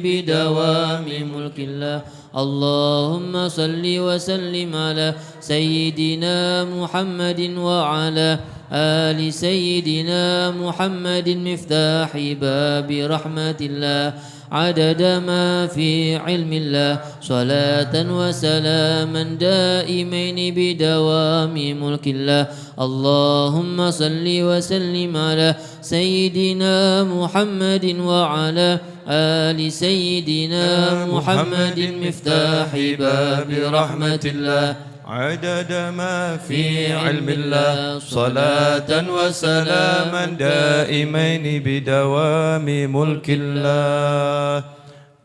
بدوام ملك الله. اللهم صل وسلم على سيدنا محمد وعلى آل سيدنا محمد مفتاح باب رحمة الله عدد ما في علم الله صلاة وسلاما دائمين بدوام ملك الله. اللهم صل وسلم على سيدنا محمد وعلى آل سيدنا محمد مفتاح باب رحمة الله عدد ما في علم الله صلاة وسلاما دائمين بدوام ملك الله.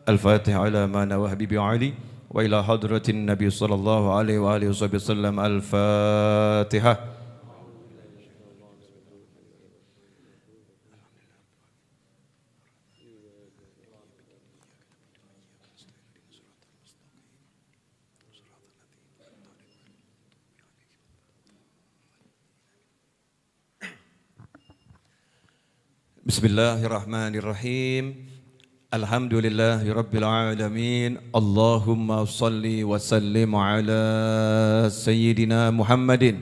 الفاتحة على ما نوى حبيبي علي وإلى حضرة النبي صلى الله عليه وآله وسلم. الفاتحة. Bismillahirrahmanirrahim. Alhamdulillahirabbil alamin. Allahumma shalli wa sallim ala sayyidina Muhammadin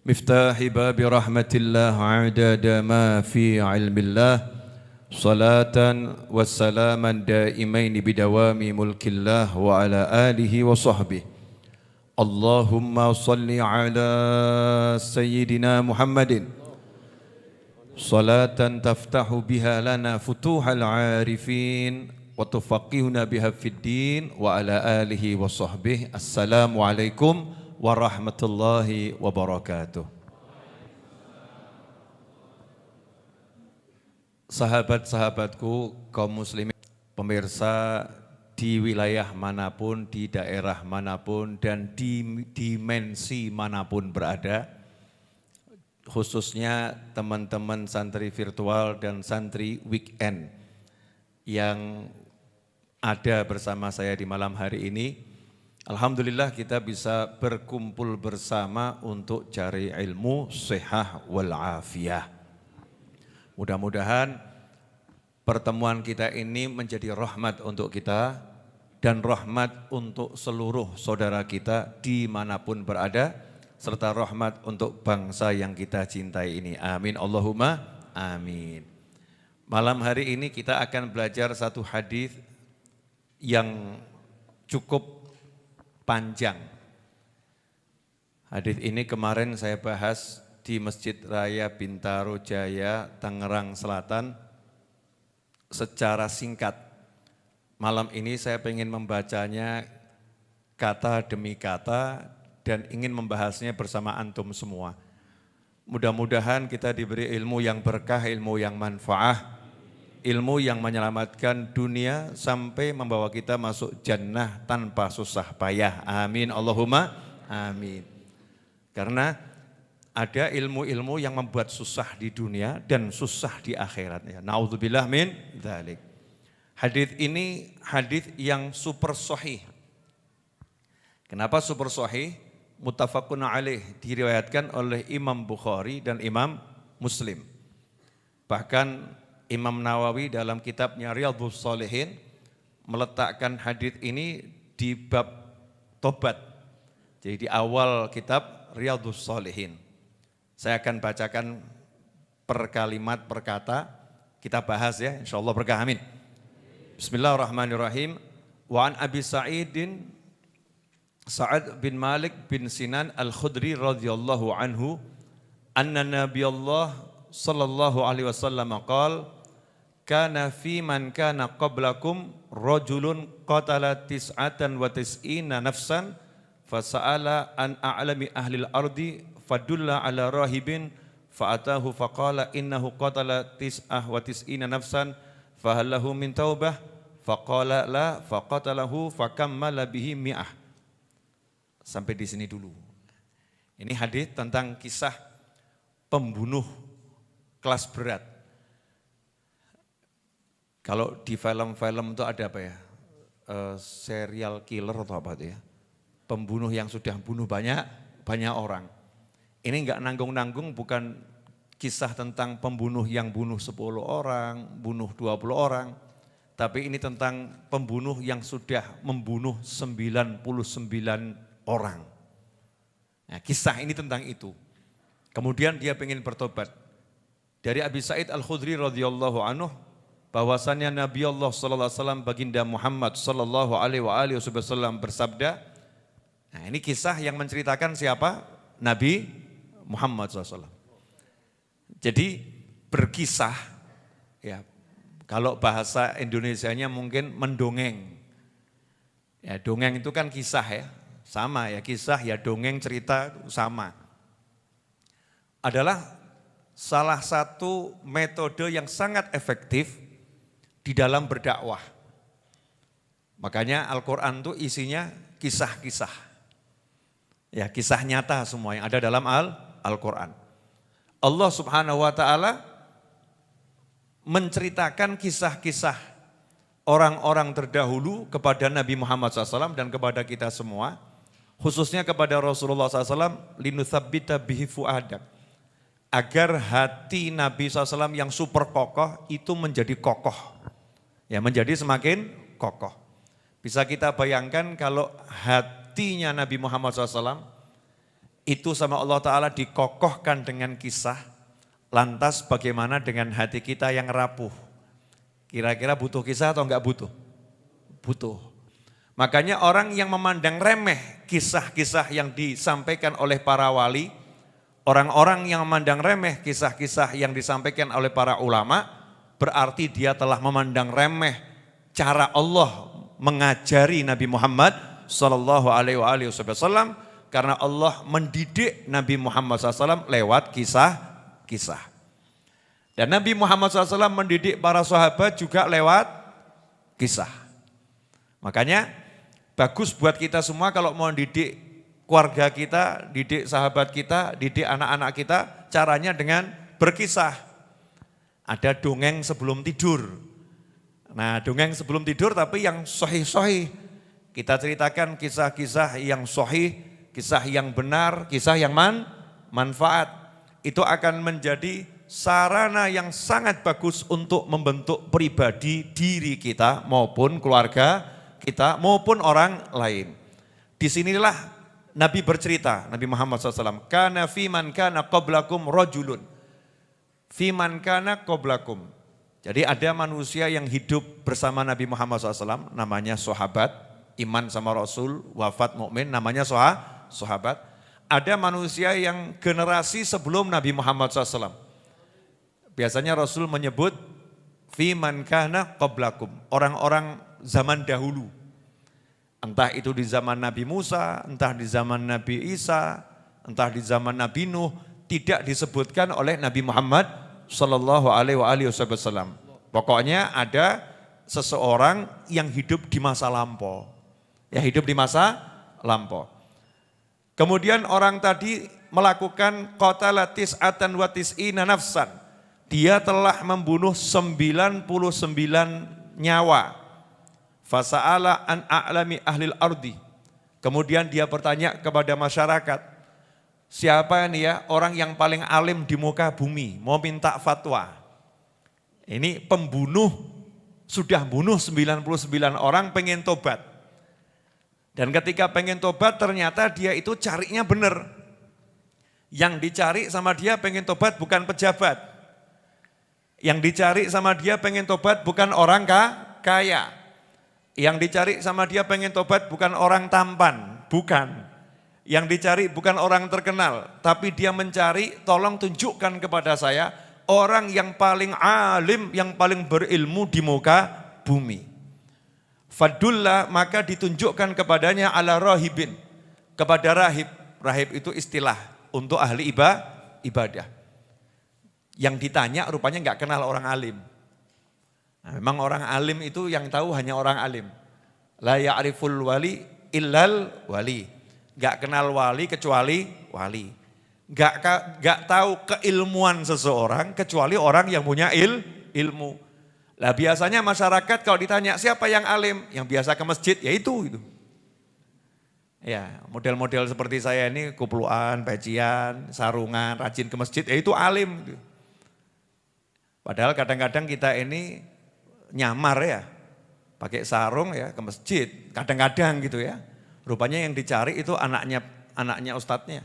miftahi babi rahmatillah adada ma fi ilmillah salatan wa salaman daimaini bidawami mulkillah wa ala alihi wa sahbihi. Allahumma shalli ala sayyidina Muhammadin salatan taftahu biha lana futuhal arifin wa tufaqihuna biha fid din wa ala alihi wa sahbihi. Assalamualaikum warahmatullahi wabarakatuh. Sahabat-sahabatku kaum muslimin, pemirsa di wilayah manapun, di daerah manapun, dan di dimensi manapun berada, khususnya teman-teman santri virtual dan santri weekend yang ada bersama saya di malam hari ini. Alhamdulillah kita bisa berkumpul bersama untuk cari ilmu sihah wal afiyah. Mudah-mudahan pertemuan kita ini menjadi rahmat untuk kita dan rahmat untuk seluruh saudara kita dimanapun berada, serta rahmat untuk bangsa yang kita cintai ini. Amin Allahumma amin. Malam hari ini kita akan belajar satu hadis yang cukup panjang. Hadis ini kemarin saya bahas di Masjid Raya Bintaro Jaya, Tangerang Selatan secara singkat. Malam ini saya ingin membacanya kata demi kata dan ingin membahasnya bersama antum semua. Mudah-mudahan kita diberi ilmu yang berkah, ilmu yang manfaah, ilmu yang menyelamatkan dunia sampai membawa kita masuk jannah tanpa susah payah. Amin Allahumma amin. Karena ada ilmu-ilmu yang membuat susah di dunia dan susah di akhirat. Naudzubillah min dzalik. Hadis ini hadis yang super sahih. Kenapa super sahih? Muttafaqun alaih, diriwayatkan oleh Imam Bukhari dan Imam Muslim. Bahkan Imam Nawawi dalam kitabnya Riyadhus Shalihin meletakkan hadis ini di bab tobat. Jadi di awal kitab Riyadhus Shalihin. Saya akan bacakan per kalimat per kata, kita bahas ya, insyaallah berkah, amin. Bismillahirrahmanirrahim. Wa an Abi Sa'idin Sa'ad bin Malik bin Sinan Al-Khudri radhiyallahu anhu anna Nabiyallah sallallahu alaihi wasallam qala kana fi man kana qablakum rajulun qatala tis'atan wa tis'ina nafsan fasa'ala an a'lami ahli al-ardi fadulla ala rahibin fa'atahu faqala innahu qatala tis'ah wa tis'ina nafsan fahallahu min taubah faqala la faqatalahu fakammala bihi mi'ah. Sampai di sini dulu. Ini hadis tentang kisah pembunuh kelas berat. Kalau di film-film itu ada apa ya? Serial killer atau apa itu ya? Pembunuh yang sudah bunuh banyak orang. Ini enggak nanggung-nanggung, bukan kisah tentang pembunuh yang bunuh 10 orang, bunuh 20 orang. Tapi ini tentang pembunuh yang sudah membunuh 99 orang. Nah, kisah ini tentang itu. Kemudian dia ingin bertobat. Dari Abi Sa'id Al-Khudri radhiyallahu anhu, bahwasannya Nabi Allah sallallahu alaihi wasallam baginda Muhammad sallallahu alaihi wasallam bersabda. Nah, ini kisah yang menceritakan siapa? Nabi Muhammad SAW. Jadi berkisah, ya kalau bahasa Indonesianya mungkin mendongeng. Ya dongeng itu kan kisah ya, sama ya kisah ya dongeng cerita sama. Adalah salah satu metode yang sangat efektif di dalam berdakwah. Makanya Al-Quran itu isinya kisah-kisah. Ya kisah nyata semua yang ada dalam Al-Quran. Allah Subhanahu wa ta'ala menceritakan kisah-kisah orang-orang terdahulu kepada Nabi Muhammad SAW dan kepada kita semua. Khususnya kepada Rasulullah SAW, linutsabbita bihi fu'adak. Agar hati Nabi SAW yang super kokoh itu menjadi kokoh. Ya menjadi semakin kokoh. Bisa kita bayangkan kalau hatinya Nabi Muhammad SAW itu sama Allah Ta'ala dikokohkan dengan kisah, lantas bagaimana dengan hati kita yang rapuh? Kira-kira butuh kisah atau enggak butuh? Butuh. Makanya orang yang memandang remeh kisah-kisah yang disampaikan oleh para wali, orang-orang yang memandang remeh kisah-kisah yang disampaikan oleh para ulama, berarti dia telah memandang remeh cara Allah mengajari Nabi Muhammad Sallallahu Alaihi Wasallam, karena Allah mendidik Nabi Muhammad SAW lewat kisah-kisah. Dan Nabi Muhammad SAW mendidik para sahabat juga lewat kisah. Makanya bagus buat kita semua kalau mau didik keluarga kita, didik sahabat kita, didik anak-anak kita, caranya dengan berkisah. Ada dongeng sebelum tidur. Nah dongeng sebelum tidur tapi yang sahih-sahih. Kita ceritakan kisah-kisah yang sahih, kisah yang benar, kisah yang manfaat. Itu akan menjadi sarana yang sangat bagus untuk membentuk pribadi diri kita maupun keluarga kita maupun orang lain. Disinilah Nabi bercerita, Nabi Muhammad SAW, kana fiman kana qablakum rajulun, fiman kana qablakum. Jadi ada manusia yang hidup bersama Nabi Muhammad SAW, namanya sahabat. Iman sama Rasul, wafat mukmin, namanya sahabat. Ada manusia yang generasi sebelum Nabi Muhammad SAW. Biasanya Rasul menyebut fiman kana qablakum, orang-orang zaman dahulu. Entah itu di zaman Nabi Musa, entah di zaman Nabi Isa, entah di zaman Nabi Nuh, tidak disebutkan oleh Nabi Muhammad Sallallahu Alaihi Wasallam. Pokoknya ada seseorang yang hidup di masa lampau. Ya hidup di masa lampau. Kemudian orang tadi melakukan qatala tis'atan wa tis'ina nafsan. Dia telah membunuh 99 nyawa. Fasa'ala an a'lami ahlil ardi. Kemudian dia bertanya kepada masyarakat, siapa ini ya orang yang paling alim di muka bumi, mau minta fatwa. Ini pembunuh, sudah bunuh 99 orang, pengen tobat. Dan ketika pengen tobat ternyata dia itu carinya benar. Yang dicari sama dia pengen tobat bukan pejabat. Yang dicari sama dia pengen tobat bukan orang kaya. Yang dicari sama dia pengen tobat bukan orang tampan, bukan. Yang dicari bukan orang terkenal, tapi dia mencari tolong tunjukkan kepada saya orang yang paling alim, yang paling berilmu di muka bumi. Fadullah, maka ditunjukkan kepadanya ala rahibin, kepada rahib. Rahib itu istilah untuk ahli ibadah. Yang ditanya rupanya enggak kenal orang alim. Nah, memang orang alim itu yang tahu hanya orang alim. La ya'riful wali illal wali. Enggak kenal wali kecuali wali. Enggak tahu keilmuan seseorang kecuali orang yang punya ilmu. Lah biasanya masyarakat kalau ditanya siapa yang alim, yang biasa ke masjid ya itu. Ya model-model seperti saya ini kupluan, pecian, sarungan, rajin ke masjid ya itu alim. Padahal kadang-kadang kita ini nyamar ya, pakai sarung ya ke masjid, kadang-kadang gitu ya. Rupanya yang dicari itu anaknya ustadznya.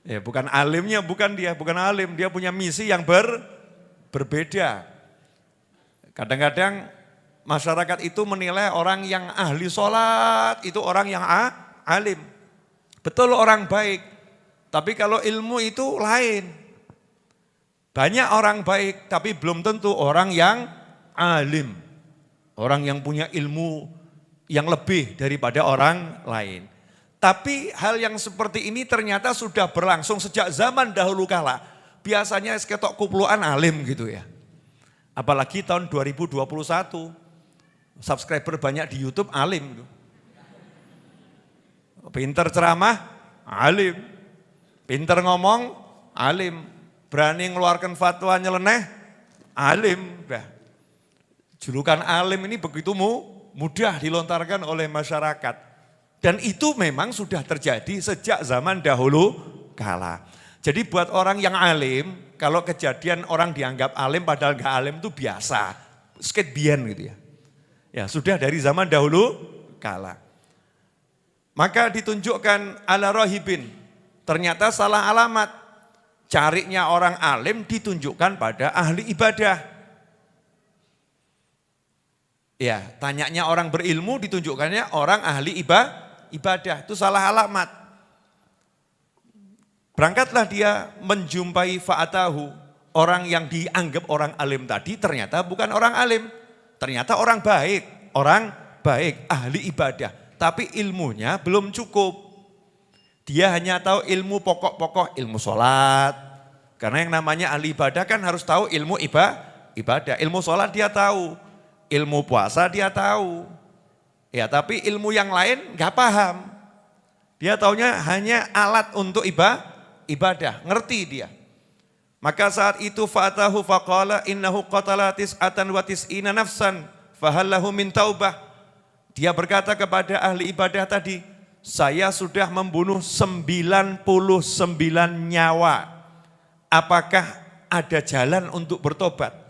Ya bukan alimnya, bukan alim, dia punya misi yang berbeda. Kadang-kadang masyarakat itu menilai orang yang ahli sholat itu orang yang alim. Betul orang baik, tapi kalau ilmu itu lain. Banyak orang baik, tapi belum tentu orang yang alim. Orang yang punya ilmu yang lebih daripada orang lain. Tapi hal yang seperti ini ternyata sudah berlangsung sejak zaman dahulu kala. Biasanya seketok kupluan alim gitu ya. Apalagi tahun 2021, subscriber banyak di YouTube alim. Pinter ceramah, alim. Pinter ngomong, alim. Berani ngeluarkan fatwa nyeleneh, alim. Julukan alim ini begitu mudah dilontarkan oleh masyarakat. Dan itu memang sudah terjadi sejak zaman dahulu kala. Jadi buat orang yang alim, kalau kejadian orang dianggap alim padahal gak alim itu biasa. Sketbian gitu ya. Ya sudah dari zaman dahulu kala. Maka ditunjukkan ala rohibin. Ternyata salah alamat. Carinya orang alim ditunjukkan pada ahli ibadah. Ya, tanyanya orang berilmu ditunjukkannya orang ahli ibadah, itu salah alamat. Berangkatlah dia menjumpai fa'atahu, orang yang dianggap orang alim tadi ternyata bukan orang alim, ternyata orang baik, ahli ibadah, tapi ilmunya belum cukup. Dia hanya tahu ilmu pokok-pokok, ilmu sholat, karena yang namanya ahli ibadah kan harus tahu ilmu ibadah, ilmu sholat dia tahu, ilmu puasa dia tahu. Ya tapi ilmu yang lain gak paham. Dia taunya hanya alat untuk ibadah, ngerti dia. Maka saat itu fa'atahu faqala innahu qatala tis'atan wa tis'ina nafsan fahallahu min taubah. Dia berkata kepada ahli ibadah tadi, saya sudah membunuh 99 nyawa. Apakah ada jalan untuk bertobat?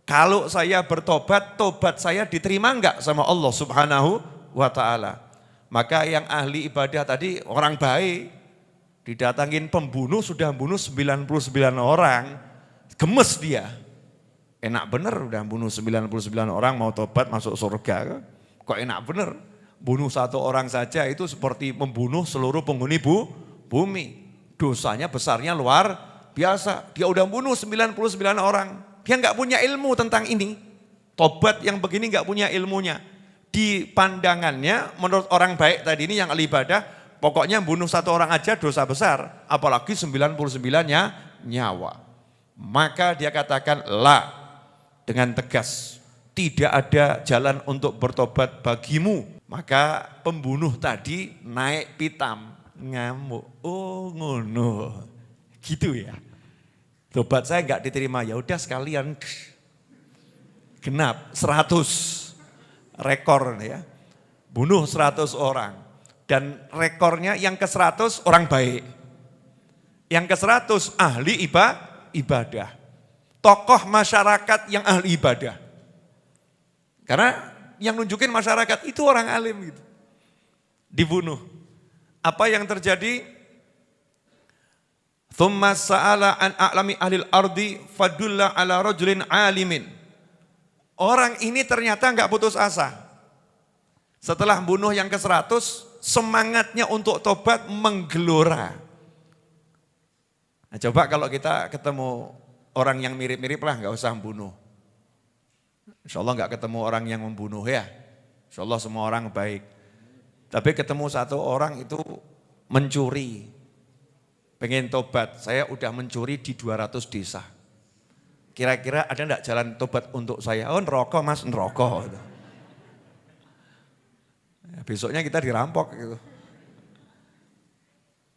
Kalau saya bertobat, tobat saya diterima enggak sama Allah Subhanahu wa ta'ala. Maka yang ahli ibadah tadi orang baik, didatangin pembunuh sudah bunuh 99 orang, gemes dia. Enak bener udah bunuh 99 orang mau tobat masuk surga. Kok enak bener, bunuh satu orang saja itu seperti membunuh seluruh penghuni bumi. Dosanya besarnya luar biasa, dia udah bunuh 99 orang. Dia nggak punya ilmu tentang ini. Tobat yang begini nggak punya ilmunya. Di pandangannya menurut orang baik tadi ini yang ahli ibadah, pokoknya bunuh satu orang aja dosa besar. Apalagi 99-nya nyawa. Maka dia katakan la dengan tegas. Tidak ada jalan untuk bertobat bagimu. Maka pembunuh tadi naik pitam. Ngamuk. Oh ngono. Gitu ya. Tobat saya enggak diterima, ya udah sekalian genap 100 rekor ya. Bunuh 100 orang dan rekornya yang ke-100 orang baik. Yang ke-100 ahli ibadah. Tokoh masyarakat yang ahli ibadah. Karena yang nunjukin masyarakat itu orang alim gitu. Dibunuh. Apa yang terjadi? Thumma sa'ala an a'lami ahlil ardi fadulla ala rajulin alimin. Orang ini ternyata enggak putus asa. Setelah bunuh yang ke-100, semangatnya untuk tobat menggelora. Nah, coba kalau kita ketemu orang yang mirip-mirip lah, enggak usah membunuh. Insya Allah enggak ketemu orang yang membunuh ya. Insya Allah semua orang baik. Tapi ketemu satu orang itu mencuri. Pengen tobat, saya udah mencuri di 200 desa. Kira-kira ada enggak jalan tobat untuk saya? Oh neraka mas, neraka. Ya, besoknya kita dirampok gitu.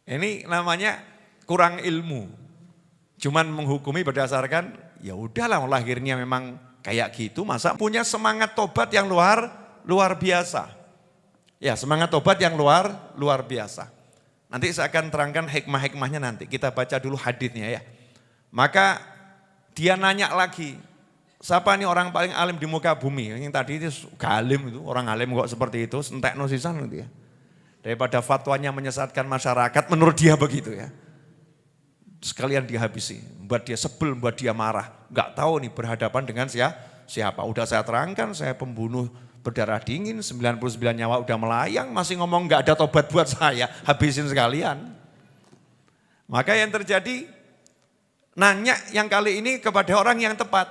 Ini namanya kurang ilmu. Cuman menghukumi berdasarkan, ya udahlah lahirnya memang kayak gitu, masa punya semangat tobat yang luar biasa. Ya semangat tobat yang luar biasa. Nanti saya akan terangkan hikmah-hikmahnya nanti. Kita baca dulu hadisnya ya. Maka dia nanya lagi, siapa nih orang paling alim di muka bumi? Yang tadi itu galim itu, orang alim kok seperti itu, entekno sisan gitu ya. Daripada fatwanya menyesatkan masyarakat, menurut dia begitu ya. Sekalian dihabisi, buat dia sebel, buat dia marah. Enggak tahu nih berhadapan dengan siapa. Udah saya terangkan, saya pembunuh berdarah dingin, 99 nyawa udah melayang, masih ngomong enggak ada tobat buat saya, habisin sekalian. Maka yang terjadi, nanya yang kali ini kepada orang yang tepat.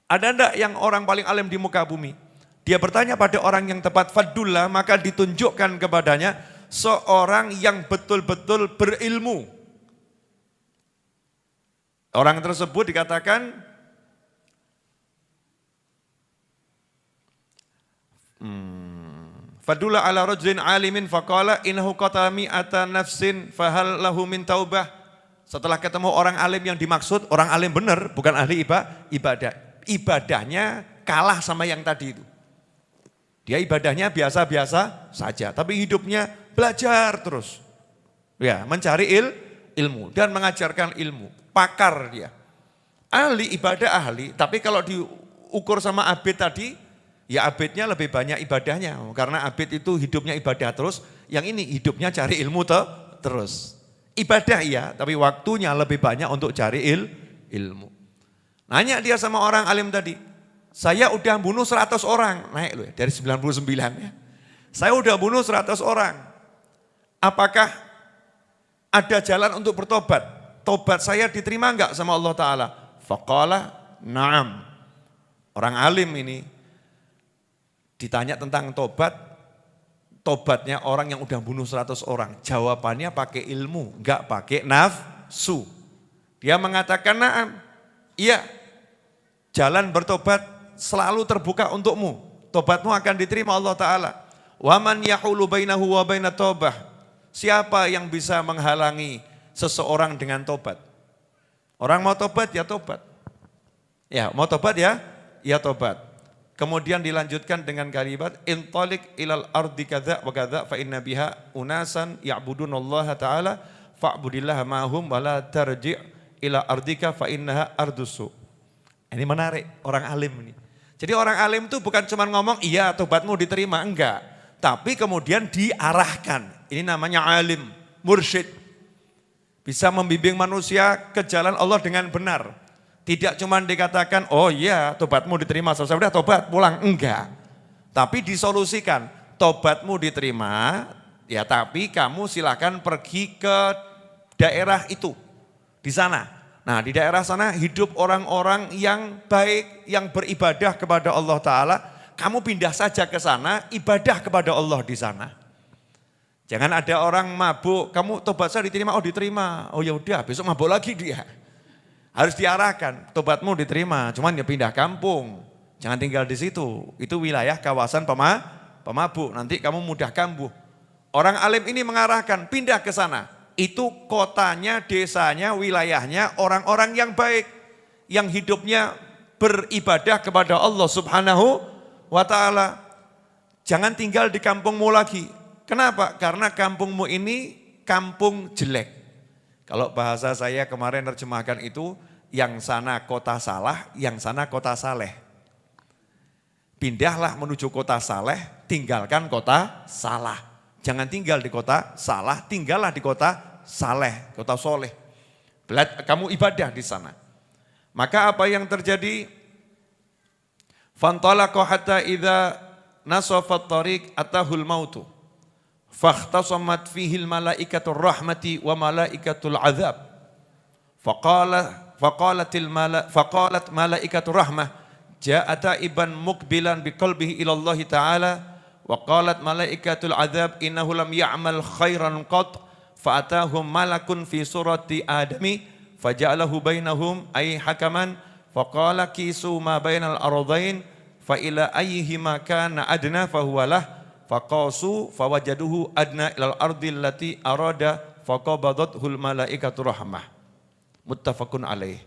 Ada enggak yang orang paling alim di muka bumi? Dia bertanya pada orang yang tepat, fadullah, maka ditunjukkan kepadanya seorang yang betul-betul berilmu. Orang tersebut dikatakan, fadullah ala rajulin alimin faqala innahu qatala mi'ata nafsin fahal lahu min taubah. Setelah ketemu orang alim yang dimaksud, orang alim benar, bukan ahli ibadah. Ibadahnya kalah sama yang tadi itu. Dia ibadahnya biasa-biasa saja, tapi hidupnya belajar terus. Ya, mencari ilmu dan mengajarkan ilmu. Pakar dia. Ahli ibadah ahli, tapi kalau diukur sama abid tadi, ya abidnya lebih banyak ibadahnya. Karena abid itu hidupnya ibadah terus, yang ini hidupnya cari ilmu terus. Ibadah iya, tapi waktunya lebih banyak untuk cari ilmu. Nanya dia sama orang alim tadi, saya udah bunuh 100 orang, naik loh ya, dari 99 ya. Saya udah bunuh 100 orang. Apakah ada jalan untuk bertobat? Tobat saya diterima enggak sama Allah Ta'ala? Faqala na'am. Orang alim ini ditanya tentang tobat, tobatnya orang yang udah bunuh 100 orang. Jawabannya pakai ilmu, enggak pakai nafsu. Dia mengatakan na'am, iya, jalan bertobat selalu terbuka untukmu. Tobatmu akan diterima Allah Ta'ala. Wa man yahulu bainahu wa bainat taubah. Siapa yang bisa menghalangi seseorang dengan tobat? Orang mau tobat ya tobat. Ya, mau tobat ya tobat. Kemudian dilanjutkan dengan kalimat intalik ilal ardi kadza wa kadza fa inna biha unasan ya'budunallaha ta'ala fa'budillaha ma'hum wa la tarji' ila ardika fa innaha ardusu. Ini menarik, orang alim ini. Jadi orang alim itu bukan cuma ngomong, iya tobatmu diterima, enggak. Tapi kemudian diarahkan. Ini namanya alim, mursyid. Bisa membimbing manusia ke jalan Allah dengan benar. Tidak cuma dikatakan, oh iya tobatmu diterima, selesai udah tobat, pulang. Enggak. Tapi disolusikan, tobatmu diterima, ya tapi kamu silakan pergi ke daerah itu. Di sana. Nah di daerah sana hidup orang-orang yang baik, yang beribadah kepada Allah Ta'ala. Kamu pindah saja ke sana, ibadah kepada Allah di sana. Jangan ada orang mabuk, kamu tobat saya diterima, oh diterima. Oh ya udah, besok mabuk lagi dia. Harus diarahkan, tobatmu diterima, cuman ya pindah kampung. Jangan tinggal di situ, itu wilayah kawasan pemabuk, nanti kamu mudah kambuh. Orang alim ini mengarahkan, pindah ke sana. Itu kotanya, desanya, wilayahnya orang-orang yang baik. Yang hidupnya beribadah kepada Allah Subhanahu wa Ta'ala. Jangan tinggal di kampungmu lagi. Kenapa? Karena kampungmu ini kampung jelek. Kalau bahasa saya kemarin terjemahkan itu, yang sana kota salah, yang sana kota saleh. Pindahlah menuju kota saleh, tinggalkan kota salah. Jangan tinggal di kota salah, tinggallah di kota saleh, kota soleh. Kamu ibadah di sana. Maka apa yang terjadi? Fantalaqa hatta idza nasafat tariq atahul mautu. Fakhtasamat fihil malaikatur rahmati wa malaikatul azab. Faqalat malaikatur rahmah ja'ata iban mukbilan biqalbihi ila Allah Ta'ala. Wa qalat malaikatul azab innahu lam ya'mal khairan qat fa'atahum malakun fi surati adami faja'alahu bainahum ay hakaman faqala kisu ma bainal ardain fa ila ayyihima kana adna fahuwa lah faqasu fawajaduhu adna ilal ardi allati arada faqabadathul malaikatur rahmah. Muttafaqun alaih.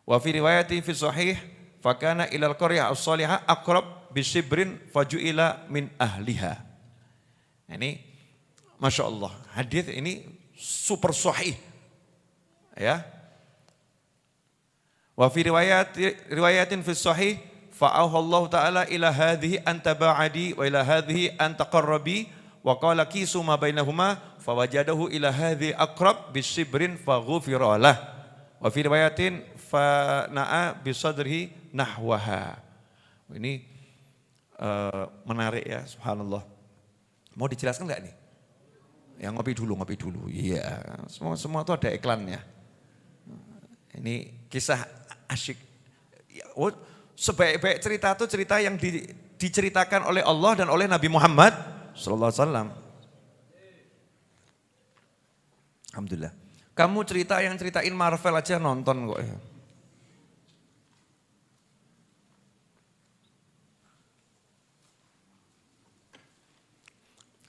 Wa fi riwayati fi sahih fakana ilal qaryah as-salihah aqrab bisibrin faju'ila min ahliha. Ini Masya Allah, hadis ini super sahih. Ya. Wa fi riwayatin fi sahih fa'auhallahu ta'ala ila hadhihi anta ba'adi wa ila hadhihi anta qarrabi wa qala kisu ma bainahuma fawajadahu ila hadhihi aqrab bisibrin faghufira lah. Wa fi riwayatin fa na'a bisadrihi nahwaha. Ini menarik ya, subhanallah. Mau dijelaskan enggak nih? Yang ngopi dulu. Iya, semua itu ada iklannya. Ini kisah asyik. Oh, sebaik-baik cerita itu cerita yang diceritakan oleh Allah dan oleh Nabi Muhammad sallallahu alaihi wasallam. Alhamdulillah. Kamu cerita yang ceritain Marvel aja nonton kok ya.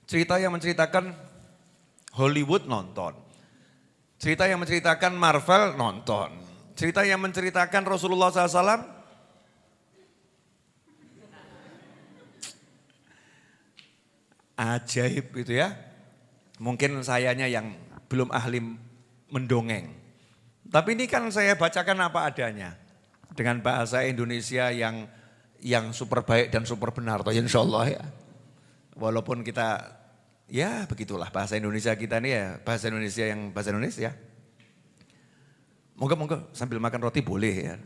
Cerita yang menceritakan Hollywood nonton. Cerita yang menceritakan Marvel nonton. Cerita yang menceritakan Rasulullah SAW ajaib gitu ya. Mungkin sayanya yang belum ahli mendongeng. Tapi ini kan saya bacakan apa adanya. Dengan bahasa Indonesia yang super baik dan super benar. Insya Allah ya. Walaupun kita, ya begitulah bahasa Indonesia kita ini ya. Bahasa Indonesia yang bahasa Indonesia. Moga-moga sambil makan roti boleh ya.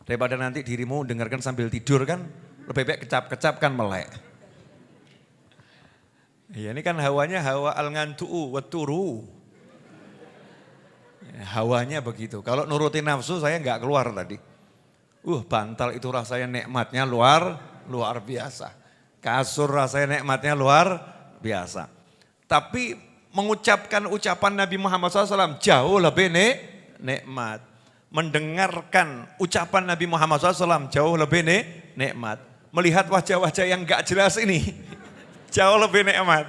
Daripada nanti dirimu dengarkan sambil tidur kan. Lebih baik kecap-kecap kan melek. Ya ini kan hawanya hawa al-ngantu'u waturu. Ya, hawanya begitu. Kalau nurutin nafsu saya enggak keluar tadi. Bantal itu rasanya nikmatnya luar biasa. Kasur rasanya nikmatnya luar biasa. Tapi mengucapkan ucapan Nabi Muhammad SAW jauh lebih nikmat. Mendengarkan ucapan Nabi Muhammad SAW jauh lebih nikmat. Melihat wajah-wajah yang enggak jelas ini jauh lebih nikmat.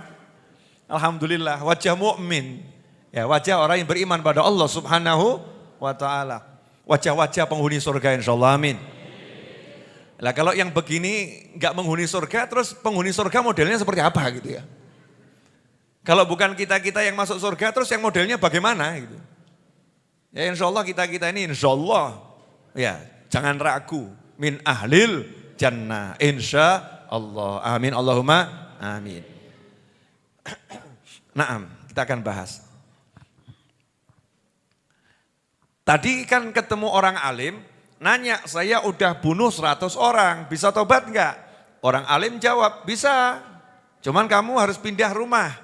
Alhamdulillah, wajah mukmin. Ya, wajah orang yang beriman pada Allah Subhanahu wa taala. Wajah-wajah penghuni surga insyaallah, amin. Lah kalau yang begini enggak menghuni surga, terus penghuni surga modelnya seperti apa gitu ya? Kalau bukan kita-kita yang masuk surga, terus yang modelnya bagaimana gitu? Ya insyaallah kita-kita ini insyaallah ya, jangan ragu min ahlil jannah insyaallah. Amin Allahumma amin. Naam, kita akan bahas. Tadi kan ketemu orang alim, nanya saya udah bunuh 100 orang, bisa tobat enggak? Orang alim jawab, bisa. Cuman kamu harus pindah rumah.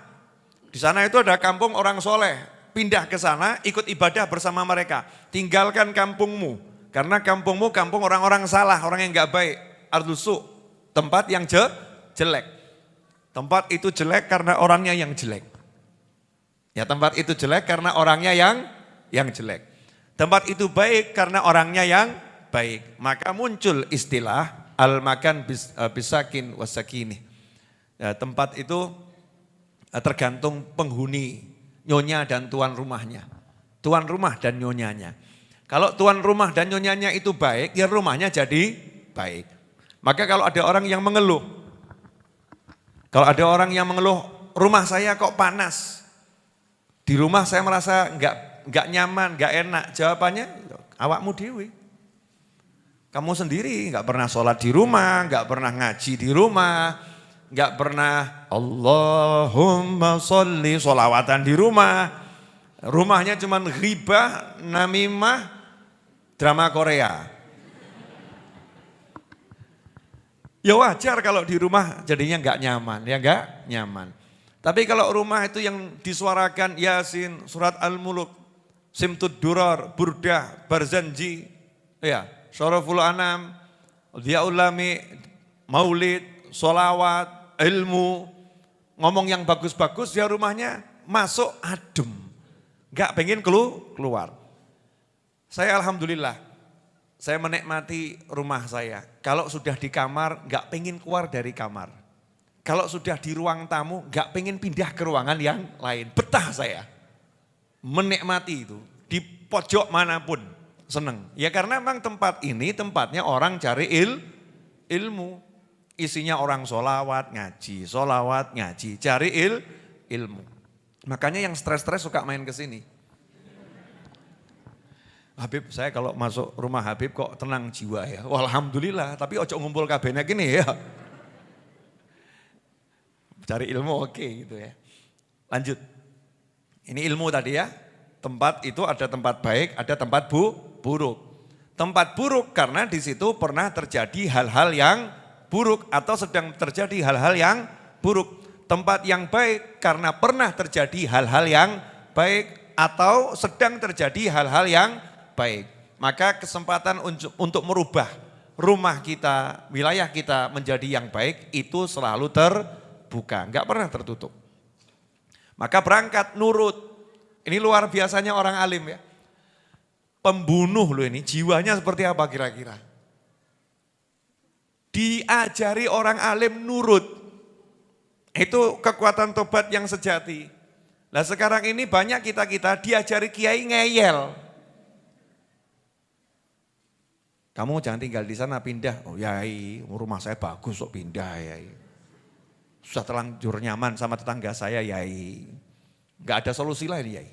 Di sana itu ada kampung orang soleh, pindah ke sana ikut ibadah bersama mereka. Tinggalkan kampungmu, karena kampungmu kampung orang-orang salah, orang yang enggak baik. Ardhusu, tempat yang jelek. Tempat itu jelek karena orangnya yang jelek. Ya tempat itu jelek karena orangnya yang jelek. Tempat itu baik karena orangnya yang baik. Maka muncul istilah al-makan bisakin wasakini. Ya, tempat itu tergantung penghuni, nyonya dan tuan rumahnya. Tuan rumah dan nyonyanya. Kalau tuan rumah dan nyonyanya itu baik, ya rumahnya jadi baik. Maka kalau ada orang yang mengeluh, rumah saya kok panas. Di rumah saya merasa enggak nyaman, enggak enak. Jawabannya, awakmu dewe. Kamu sendiri enggak pernah sholat di rumah, enggak pernah ngaji di rumah, enggak pernah Allahumma sholli sholawatan di rumah. Rumahnya cuma ghibah, namimah, drama Korea. Ya wajar kalau di rumah jadinya enggak nyaman, ya enggak nyaman. Tapi kalau rumah itu yang disuarakan Yasin, surat Al-Muluk, Simtud Durar, Burdah, Barzanji, ya, Syaraful Anam, Dhiaul Lami, Maulid, Sholawat, ilmu, ngomong yang bagus-bagus, ya rumahnya masuk adem. Enggak pengen keluar. Saya alhamdulillah, saya menikmati rumah saya. Kalau sudah di kamar, enggak pengen keluar dari kamar. Kalau sudah di ruang tamu, enggak pengen pindah ke ruangan yang lain. Betah saya. Menikmati itu. Di pojok manapun. Seneng. Ya karena memang tempat ini tempatnya orang cari ilmu. Isinya orang sholawat, ngaji, cari ilmu. Makanya yang stres-stres suka main ke sini. Habib, saya kalau masuk rumah Habib kok tenang jiwa ya. Alhamdulillah, tapi ojo ngumpul kabehnya gini ya. Cari ilmu oke gitu ya. Lanjut. Ini ilmu tadi ya. Tempat itu ada tempat baik, ada tempat buruk. Tempat buruk karena di situ pernah terjadi hal-hal yang buruk atau sedang terjadi hal-hal yang buruk. Tempat yang baik karena pernah terjadi hal-hal yang baik atau sedang terjadi hal-hal yang baik. Maka kesempatan untuk merubah rumah kita, wilayah kita menjadi yang baik itu selalu terbuka, enggak pernah tertutup. Maka berangkat nurut. Ini luar biasanya orang alim ya. Pembunuh loh ini, jiwanya seperti apa kira-kira? Diajari orang alim nurut. Itu kekuatan tobat yang sejati. Nah sekarang ini banyak kita-kita diajari kiai ngeyel. Kamu jangan tinggal di sana, pindah. Oh yai, rumah saya bagus kok pindah yai. Sudah terlanjur nyaman sama tetangga saya yai. Enggak ada solusi lain yai.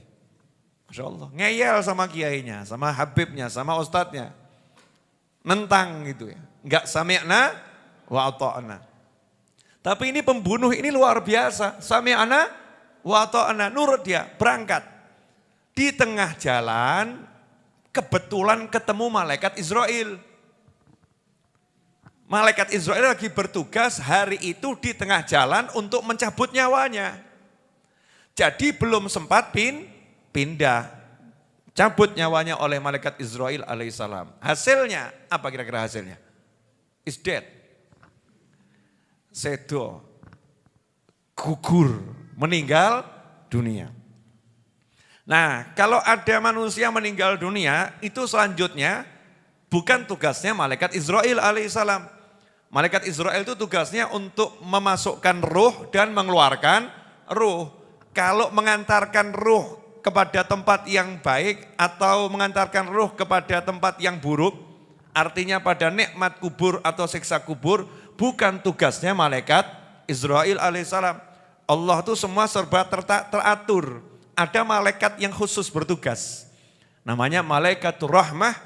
Masya Allah, ngeyel sama kiainya, sama habibnya, sama ustadznya. Nentang gitu ya. Enggak sami'na wa ata'na. Tapi ini pembunuh ini luar biasa. Sami'na wa ata'na, nurut dia, berangkat. Di tengah jalan kebetulan ketemu malaikat Israel. Malaikat Israel lagi bertugas hari itu di tengah jalan untuk mencabut nyawanya. Jadi belum sempat pindah. Cabut nyawanya oleh malaikat Israel alaihissalam. Hasilnya, apa kira-kira hasilnya? Is dead. Sedo. Gugur. Meninggal dunia. Nah, kalau ada manusia meninggal dunia, itu selanjutnya bukan tugasnya malaikat Israel alaihissalam. Malaikat Israel itu tugasnya untuk memasukkan ruh dan mengeluarkan ruh. Kalau mengantarkan ruh kepada tempat yang baik atau mengantarkan ruh kepada tempat yang buruk, artinya pada nikmat kubur atau siksa kubur, bukan tugasnya malaikat Israel alaihissalam. Allah itu semua serba teratur. Ada malaikat yang khusus bertugas. Namanya malaikatul rahmah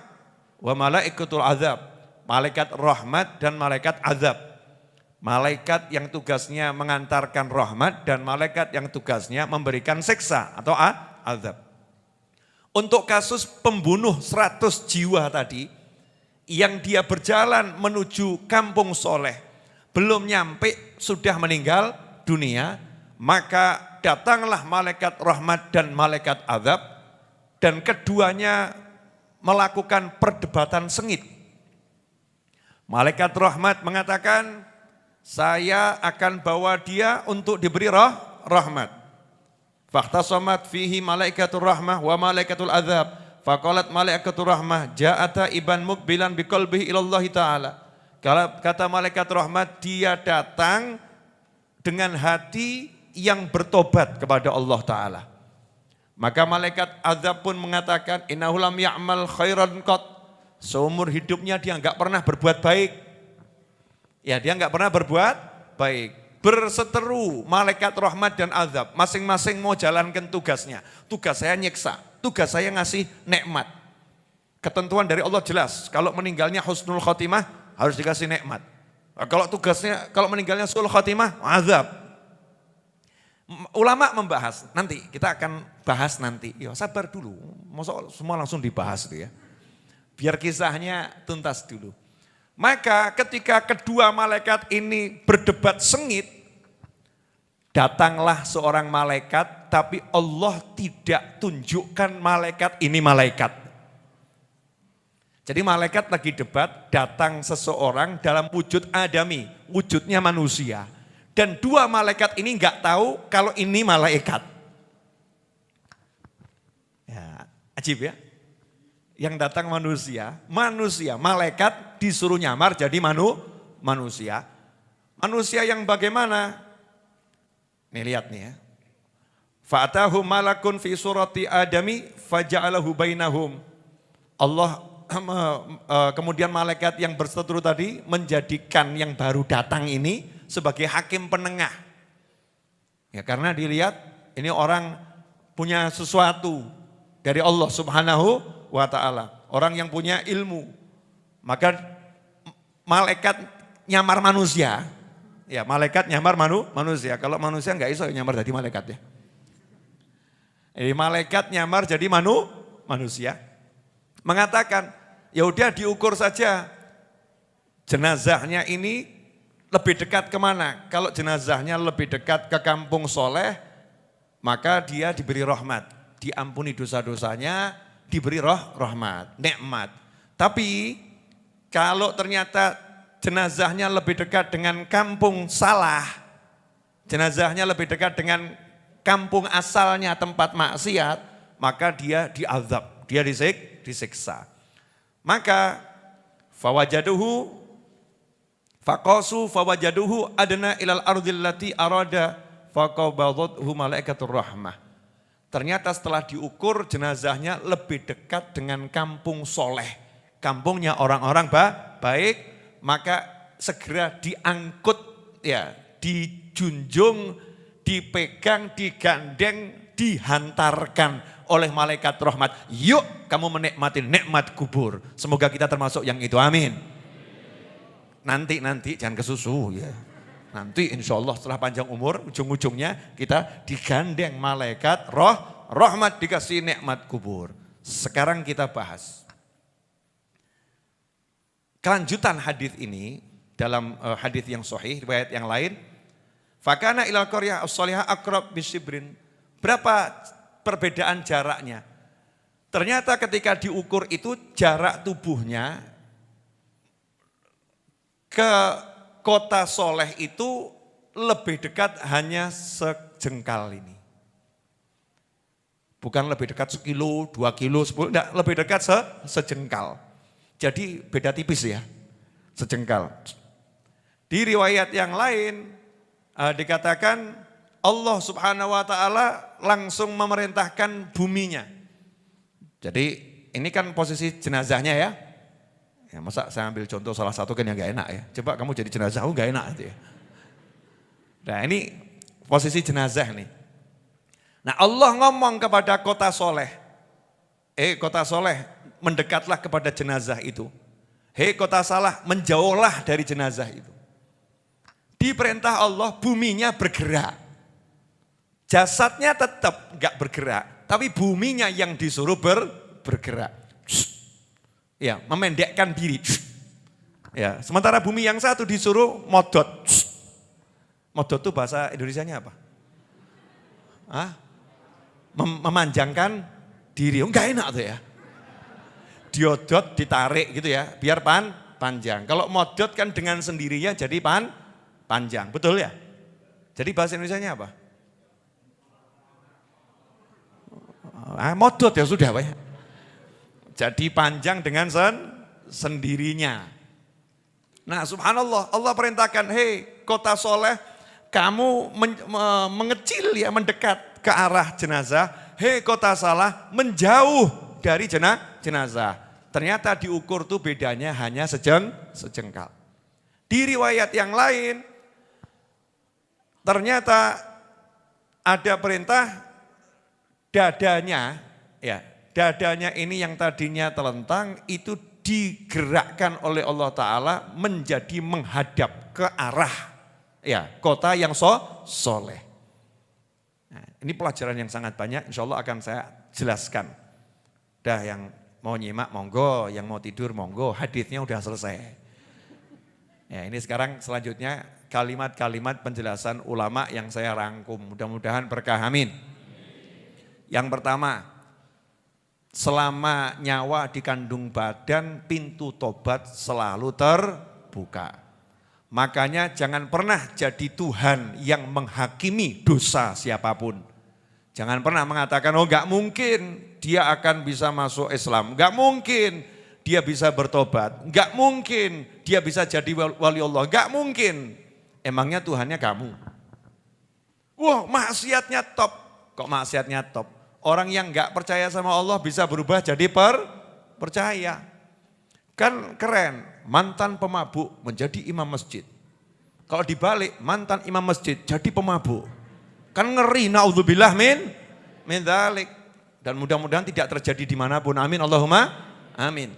wa malaikatul azab. Malaikat rahmat dan malaikat azab. Malaikat yang tugasnya mengantarkan rahmat dan malaikat yang tugasnya memberikan siksa atau azab. Untuk kasus pembunuh 100 jiwa tadi, yang dia berjalan menuju kampung soleh, belum nyampe sudah meninggal dunia, maka datanglah malaikat rahmat dan malaikat azab, dan keduanya melakukan perdebatan sengit. Malaikat rahmat mengatakan, saya akan bawa dia untuk diberi rahmat. Fakhtasamat fihi malaikatur rahmah wa malaikatul azab. Faqalat malaikatur rahmah ja'ata iban mukbilan biqalbihi ilallahi ta'ala. Kata malaikat rahmat, dia datang dengan hati yang bertobat kepada Allah Ta'ala. Maka malaikat azab pun mengatakan, innahu lam ya'mal khairan qat. Seumur hidupnya dia enggak pernah berbuat baik. Ya, dia enggak pernah berbuat baik. Berseteru malaikat rahmat dan azab, masing-masing mau jalankan tugasnya. Tugas saya nyiksa, tugas saya ngasih nikmat. Ketentuan dari Allah jelas, kalau meninggalnya husnul khotimah harus dikasih nikmat. Kalau meninggalnya sul khotimah, azab. Ulama membahas, nanti kita akan bahas nanti. Ya, sabar dulu, masa semua langsung dibahas itu ya. Biar kisahnya tuntas dulu. Maka ketika kedua malaikat ini berdebat sengit, datanglah seorang malaikat, tapi Allah tidak tunjukkan malaikat ini malaikat. Jadi malaikat lagi debat, datang seseorang dalam wujud adami, wujudnya manusia. Dan dua malaikat ini enggak tahu kalau ini malaikat. Ya, ajib ya. Yang datang manusia, malaikat disuruh nyamar jadi manusia. Manusia yang bagaimana? Nih lihat nih ya. Fa'atahu malakun fi surati adami faja'alahu bainahum. Allah kemudian malaikat yang berseteru tadi menjadikan yang baru datang ini sebagai hakim penengah. Ya, karena dilihat ini orang punya sesuatu dari Allah Subhanahu wa ta'ala. Orang yang punya ilmu. Maka malaikat nyamar manusia. Ya, malaikat nyamar manusia. Kalau manusia enggak iso nyamar jadi malaikat ya. Jadi malaikat nyamar jadi manusia. Mengatakan, ya udah diukur saja jenazahnya ini lebih dekat kemana. Kalau jenazahnya lebih dekat ke kampung soleh, maka dia diberi rahmat. Diampuni dosa-dosanya, diberi rahmat, nikmat. Tapi kalau ternyata jenazahnya lebih dekat dengan kampung salah, jenazahnya lebih dekat dengan kampung asalnya tempat maksiat, maka dia diazab, dia disiksa. Maka fawajaduhu faqasu fawajaduhu adna ilal ardil lati arada faqabadathu malaikatur rahmah. Ternyata setelah diukur jenazahnya lebih dekat dengan kampung soleh, kampungnya orang-orang baik, maka segera diangkut ya, dijunjung, dipegang, digandeng, dihantarkan oleh malaikat rahmat. Yuk kamu menikmati nikmat kubur. Semoga kita termasuk yang itu, amin. Nanti jangan kesusu ya. Nanti insya Allah setelah panjang umur, ujung-ujungnya kita digandeng malaikat rahmat, dikasih nikmat kubur. Sekarang kita bahas kelanjutan hadis ini dalam hadis yang sahih, riwayat yang lain. Fakana ilal qaryah as-salihah aqrab bisibrin. Berapa perbedaan jaraknya? Ternyata ketika diukur itu jarak tubuhnya ke kota soleh itu lebih dekat hanya sejengkal ini. Bukan lebih dekat 1 kilo, 2 kilo, 10, enggak, lebih dekat sejengkal. Jadi beda tipis ya, sejengkal. Di riwayat yang lain dikatakan Allah Subhanahu wa ta'ala langsung memerintahkan buminya. Jadi ini kan posisi jenazahnya ya. Ya masa saya ambil contoh salah satu kan yang gak enak ya. Coba kamu jadi jenazah, gak enak itu ya. Nah ini posisi jenazah nih. Nah Allah ngomong kepada kota soleh. Kota soleh, mendekatlah kepada jenazah itu. Hei kota salah, menjauhlah dari jenazah itu. Diperintah Allah buminya bergerak. Jasadnya tetap enggak bergerak, tapi buminya yang disuruh bergerak. Ya, memendekkan diri. Ya, sementara bumi yang satu disuruh modot. Modot itu bahasa Indonesianya apa? Memanjangkan diri. Enggak enak tuh ya. Diodot, ditarik gitu ya, biar panjang. Kalau modot kan dengan sendirinya jadi panjang, betul ya? Jadi bahasa Indonesianya apa? Modot ya sudah Pak ya. Jadi panjang dengan sendirinya. Nah subhanallah, Allah perintahkan, hei kota soleh, kamu mengecil ya, mendekat ke arah jenazah. Hei kota salah, menjauh dari jenazah. Ternyata diukur tuh bedanya hanya sejengkal. Di riwayat yang lain, ternyata ada perintah dadanya, ya dadanya ini yang tadinya telentang itu digerakkan oleh Allah Ta'ala menjadi menghadap ke arah ya kota yang soleh. Nah, ini pelajaran yang sangat banyak, insya Allah akan saya jelaskan. Dah yang mau nyimak monggo, yang mau tidur monggo, hadisnya udah selesai. Ya ini sekarang selanjutnya kalimat-kalimat penjelasan ulama yang saya rangkum, mudah-mudahan berkah, amin. Yang pertama, selama nyawa di kandung badan, pintu tobat selalu terbuka. Makanya jangan pernah jadi Tuhan yang menghakimi dosa siapapun. Jangan pernah mengatakan, oh enggak mungkin dia akan bisa masuk Islam. Enggak mungkin dia bisa bertobat. Enggak mungkin dia bisa jadi wali Allah. Enggak mungkin. Emangnya Tuhannya kamu. Wah maksiatnya top. Kok maksiatnya top? Orang yang enggak percaya sama Allah bisa berubah jadi percaya. Kan keren, mantan pemabuk menjadi imam masjid. Kalau dibalik, mantan imam masjid jadi pemabuk. Kan ngeri, naudzubillah min dzalik. Dan mudah-mudahan tidak terjadi dimanapun. Amin, Allahumma amin.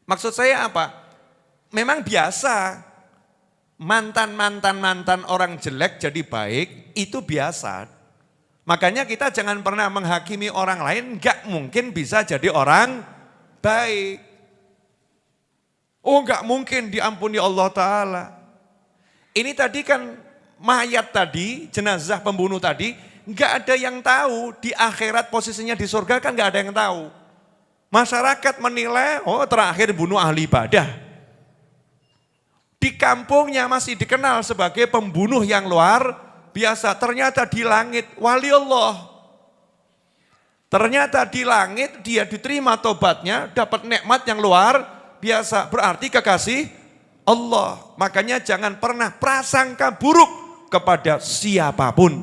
Maksud saya apa? Memang biasa mantan orang jelek jadi baik, itu biasa. Makanya kita jangan pernah menghakimi orang lain, enggak mungkin bisa jadi orang baik. Oh enggak mungkin diampuni Allah Ta'ala. Ini tadi kan mayat tadi, jenazah pembunuh tadi, enggak ada yang tahu di akhirat posisinya di surga kan enggak ada yang tahu. Masyarakat menilai, oh terakhir bunuh ahli ibadah. Di kampungnya masih dikenal sebagai pembunuh yang luar biasa. Ternyata di langit wali Allah. Ternyata di langit dia diterima tobatnya, dapat nikmat yang luar biasa. Berarti kekasih Allah. Makanya jangan pernah prasangka buruk kepada siapapun.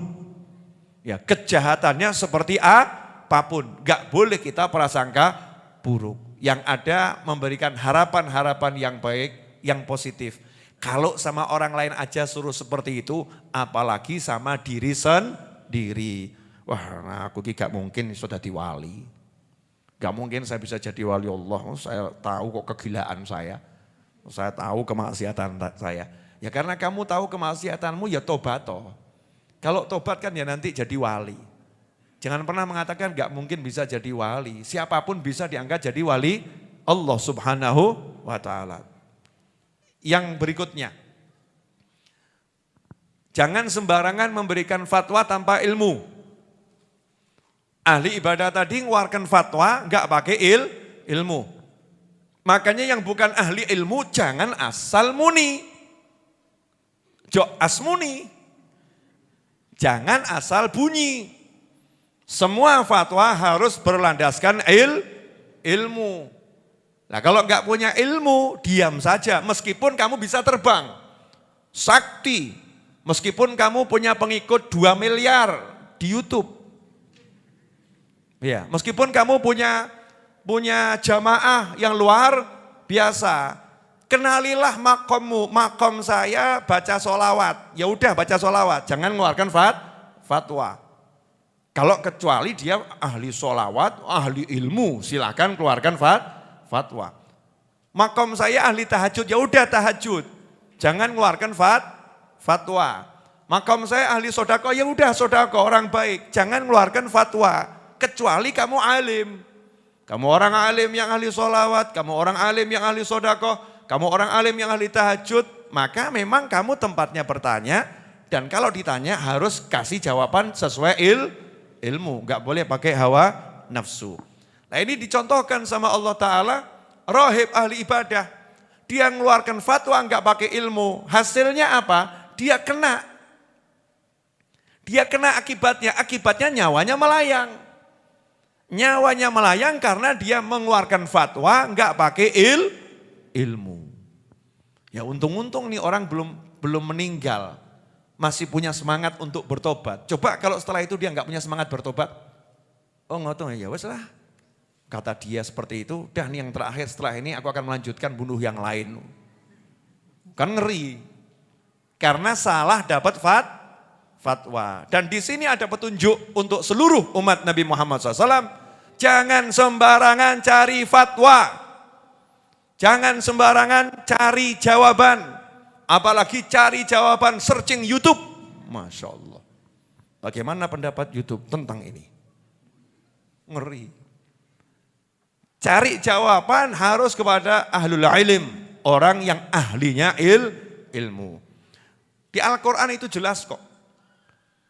Ya, kejahatannya seperti apapun. Gak boleh kita prasangka buruk. Yang ada memberikan harapan-harapan yang baik, yang positif. Kalau sama orang lain aja suruh seperti itu, apalagi sama diri sendiri. Wah, nah aku gak mungkin sudah diwali. Gak mungkin saya bisa jadi wali Allah. Saya tahu kok kegilaan saya. Saya tahu kemaksiatan saya. Ya karena kamu tahu kemaksiatanmu ya tobat toh. Kalau tobat kan ya nanti jadi wali. Jangan pernah mengatakan gak mungkin bisa jadi wali. Siapapun bisa diangkat jadi wali Allah Subhanahu wa ta'ala. Yang berikutnya, jangan sembarangan memberikan fatwa tanpa ilmu. Ahli ibadah tadi ngeluarkan fatwa nggak pakai ilmu. Makanya yang bukan ahli ilmu jangan asal muni. Asmuni. Jangan asal bunyi. Semua fatwa harus berlandaskan ilmu. Nah kalau nggak punya ilmu, diam saja. Meskipun kamu bisa terbang, sakti. Meskipun kamu punya pengikut 2 miliar di YouTube. Ya, meskipun kamu punya jamaah yang luar biasa. Kenalilah makommu, makom saya baca sholawat. Ya udah baca sholawat, jangan mengeluarkan fatwa. Kalau kecuali dia ahli sholawat, ahli ilmu, silakan keluarkan fatwa. Makom saya ahli tahajud, ya udah tahajud. Jangan mengeluarkan fatwa. Makom saya ahli sodako, ya udah sodako orang baik. Jangan mengeluarkan fatwa. Kecuali kamu alim. Kamu orang alim yang ahli sholawat, kamu orang alim yang ahli sodako, kamu orang alim yang ahli tahajud. Maka memang kamu tempatnya bertanya. Dan kalau ditanya harus kasih jawaban sesuai ilmu. Gak boleh pakai hawa nafsu. Nah ini dicontohkan sama Allah Ta'ala, rohib ahli ibadah. Dia mengeluarkan fatwa enggak pakai ilmu. Hasilnya apa? Dia kena. Dia kena akibatnya nyawanya melayang. Nyawanya melayang karena dia mengeluarkan fatwa enggak pakai ilmu. Ya untung-untung nih orang belum meninggal. Masih punya semangat untuk bertobat. Coba kalau setelah itu dia enggak punya semangat bertobat. Oh ngotong ya wes lah. Kata dia seperti itu, dah nih yang terakhir setelah ini aku akan melanjutkan bunuh yang lain. Kan ngeri. Karena salah dapat fatwa. Dan di sini ada petunjuk untuk seluruh umat Nabi Muhammad SAW. Jangan sembarangan cari fatwa. Jangan sembarangan cari jawaban. Apalagi cari jawaban searching YouTube. Masya Allah. Bagaimana pendapat YouTube tentang ini? Ngeri. Cari jawaban harus kepada ahlul ilm, orang yang ahlinya ilmu. Di Al-Quran itu jelas kok.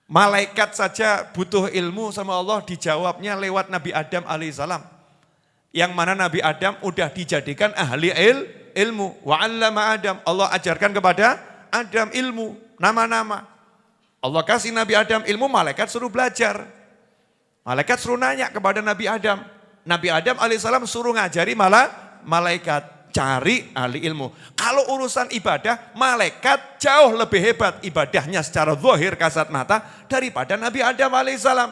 Malaikat saja butuh ilmu sama Allah, dijawabnya lewat Nabi Adam alaihissalam. Yang mana Nabi Adam udah dijadikan ahli ilmu. Wa 'allama Adam, Allah ajarkan kepada Adam ilmu, nama-nama. Allah kasih Nabi Adam ilmu, malaikat suruh belajar. Malaikat suruh nanya kepada Nabi Adam. Nabi Adam alaihissalam suruh ngajari malaikat cari ahli ilmu. Kalau urusan ibadah, malaikat jauh lebih hebat ibadahnya secara zahir kasat mata daripada Nabi Adam alaihissalam.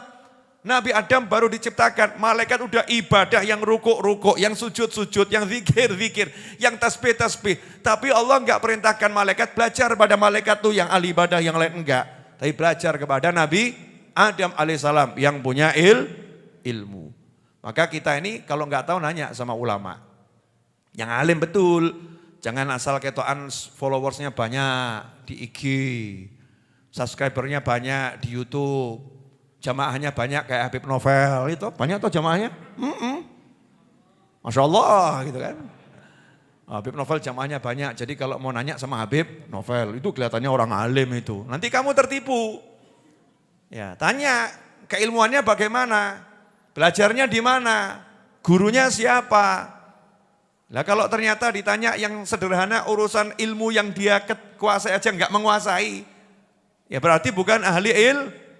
Nabi Adam baru diciptakan, malaikat udah ibadah yang rukuk-rukuk, yang sujud-sujud, yang zikir-zikir, yang tasbih-tasbih. Tapi Allah enggak perintahkan malaikat belajar pada malaikat tuh yang ahli ibadah, yang lain enggak. Tapi belajar kepada Nabi Adam alaihissalam yang punya ilmu. Maka kita ini kalau nggak tahu nanya sama ulama. Yang alim betul. Jangan asal ketokan followersnya banyak di IG. Subscribernya banyak di YouTube. Jamaahnya banyak kayak Habib Novel itu. Banyak tuh jamaahnya. Masya Allah gitu kan. Habib Novel jamaahnya banyak, jadi kalau mau nanya sama Habib Novel, itu kelihatannya orang alim itu. Nanti kamu tertipu. Ya, tanya keilmuannya bagaimana, belajarnya di mana, gurunya siapa. Lah kalau ternyata ditanya yang sederhana urusan ilmu yang dia kuasai aja nggak menguasai, ya berarti bukan ahli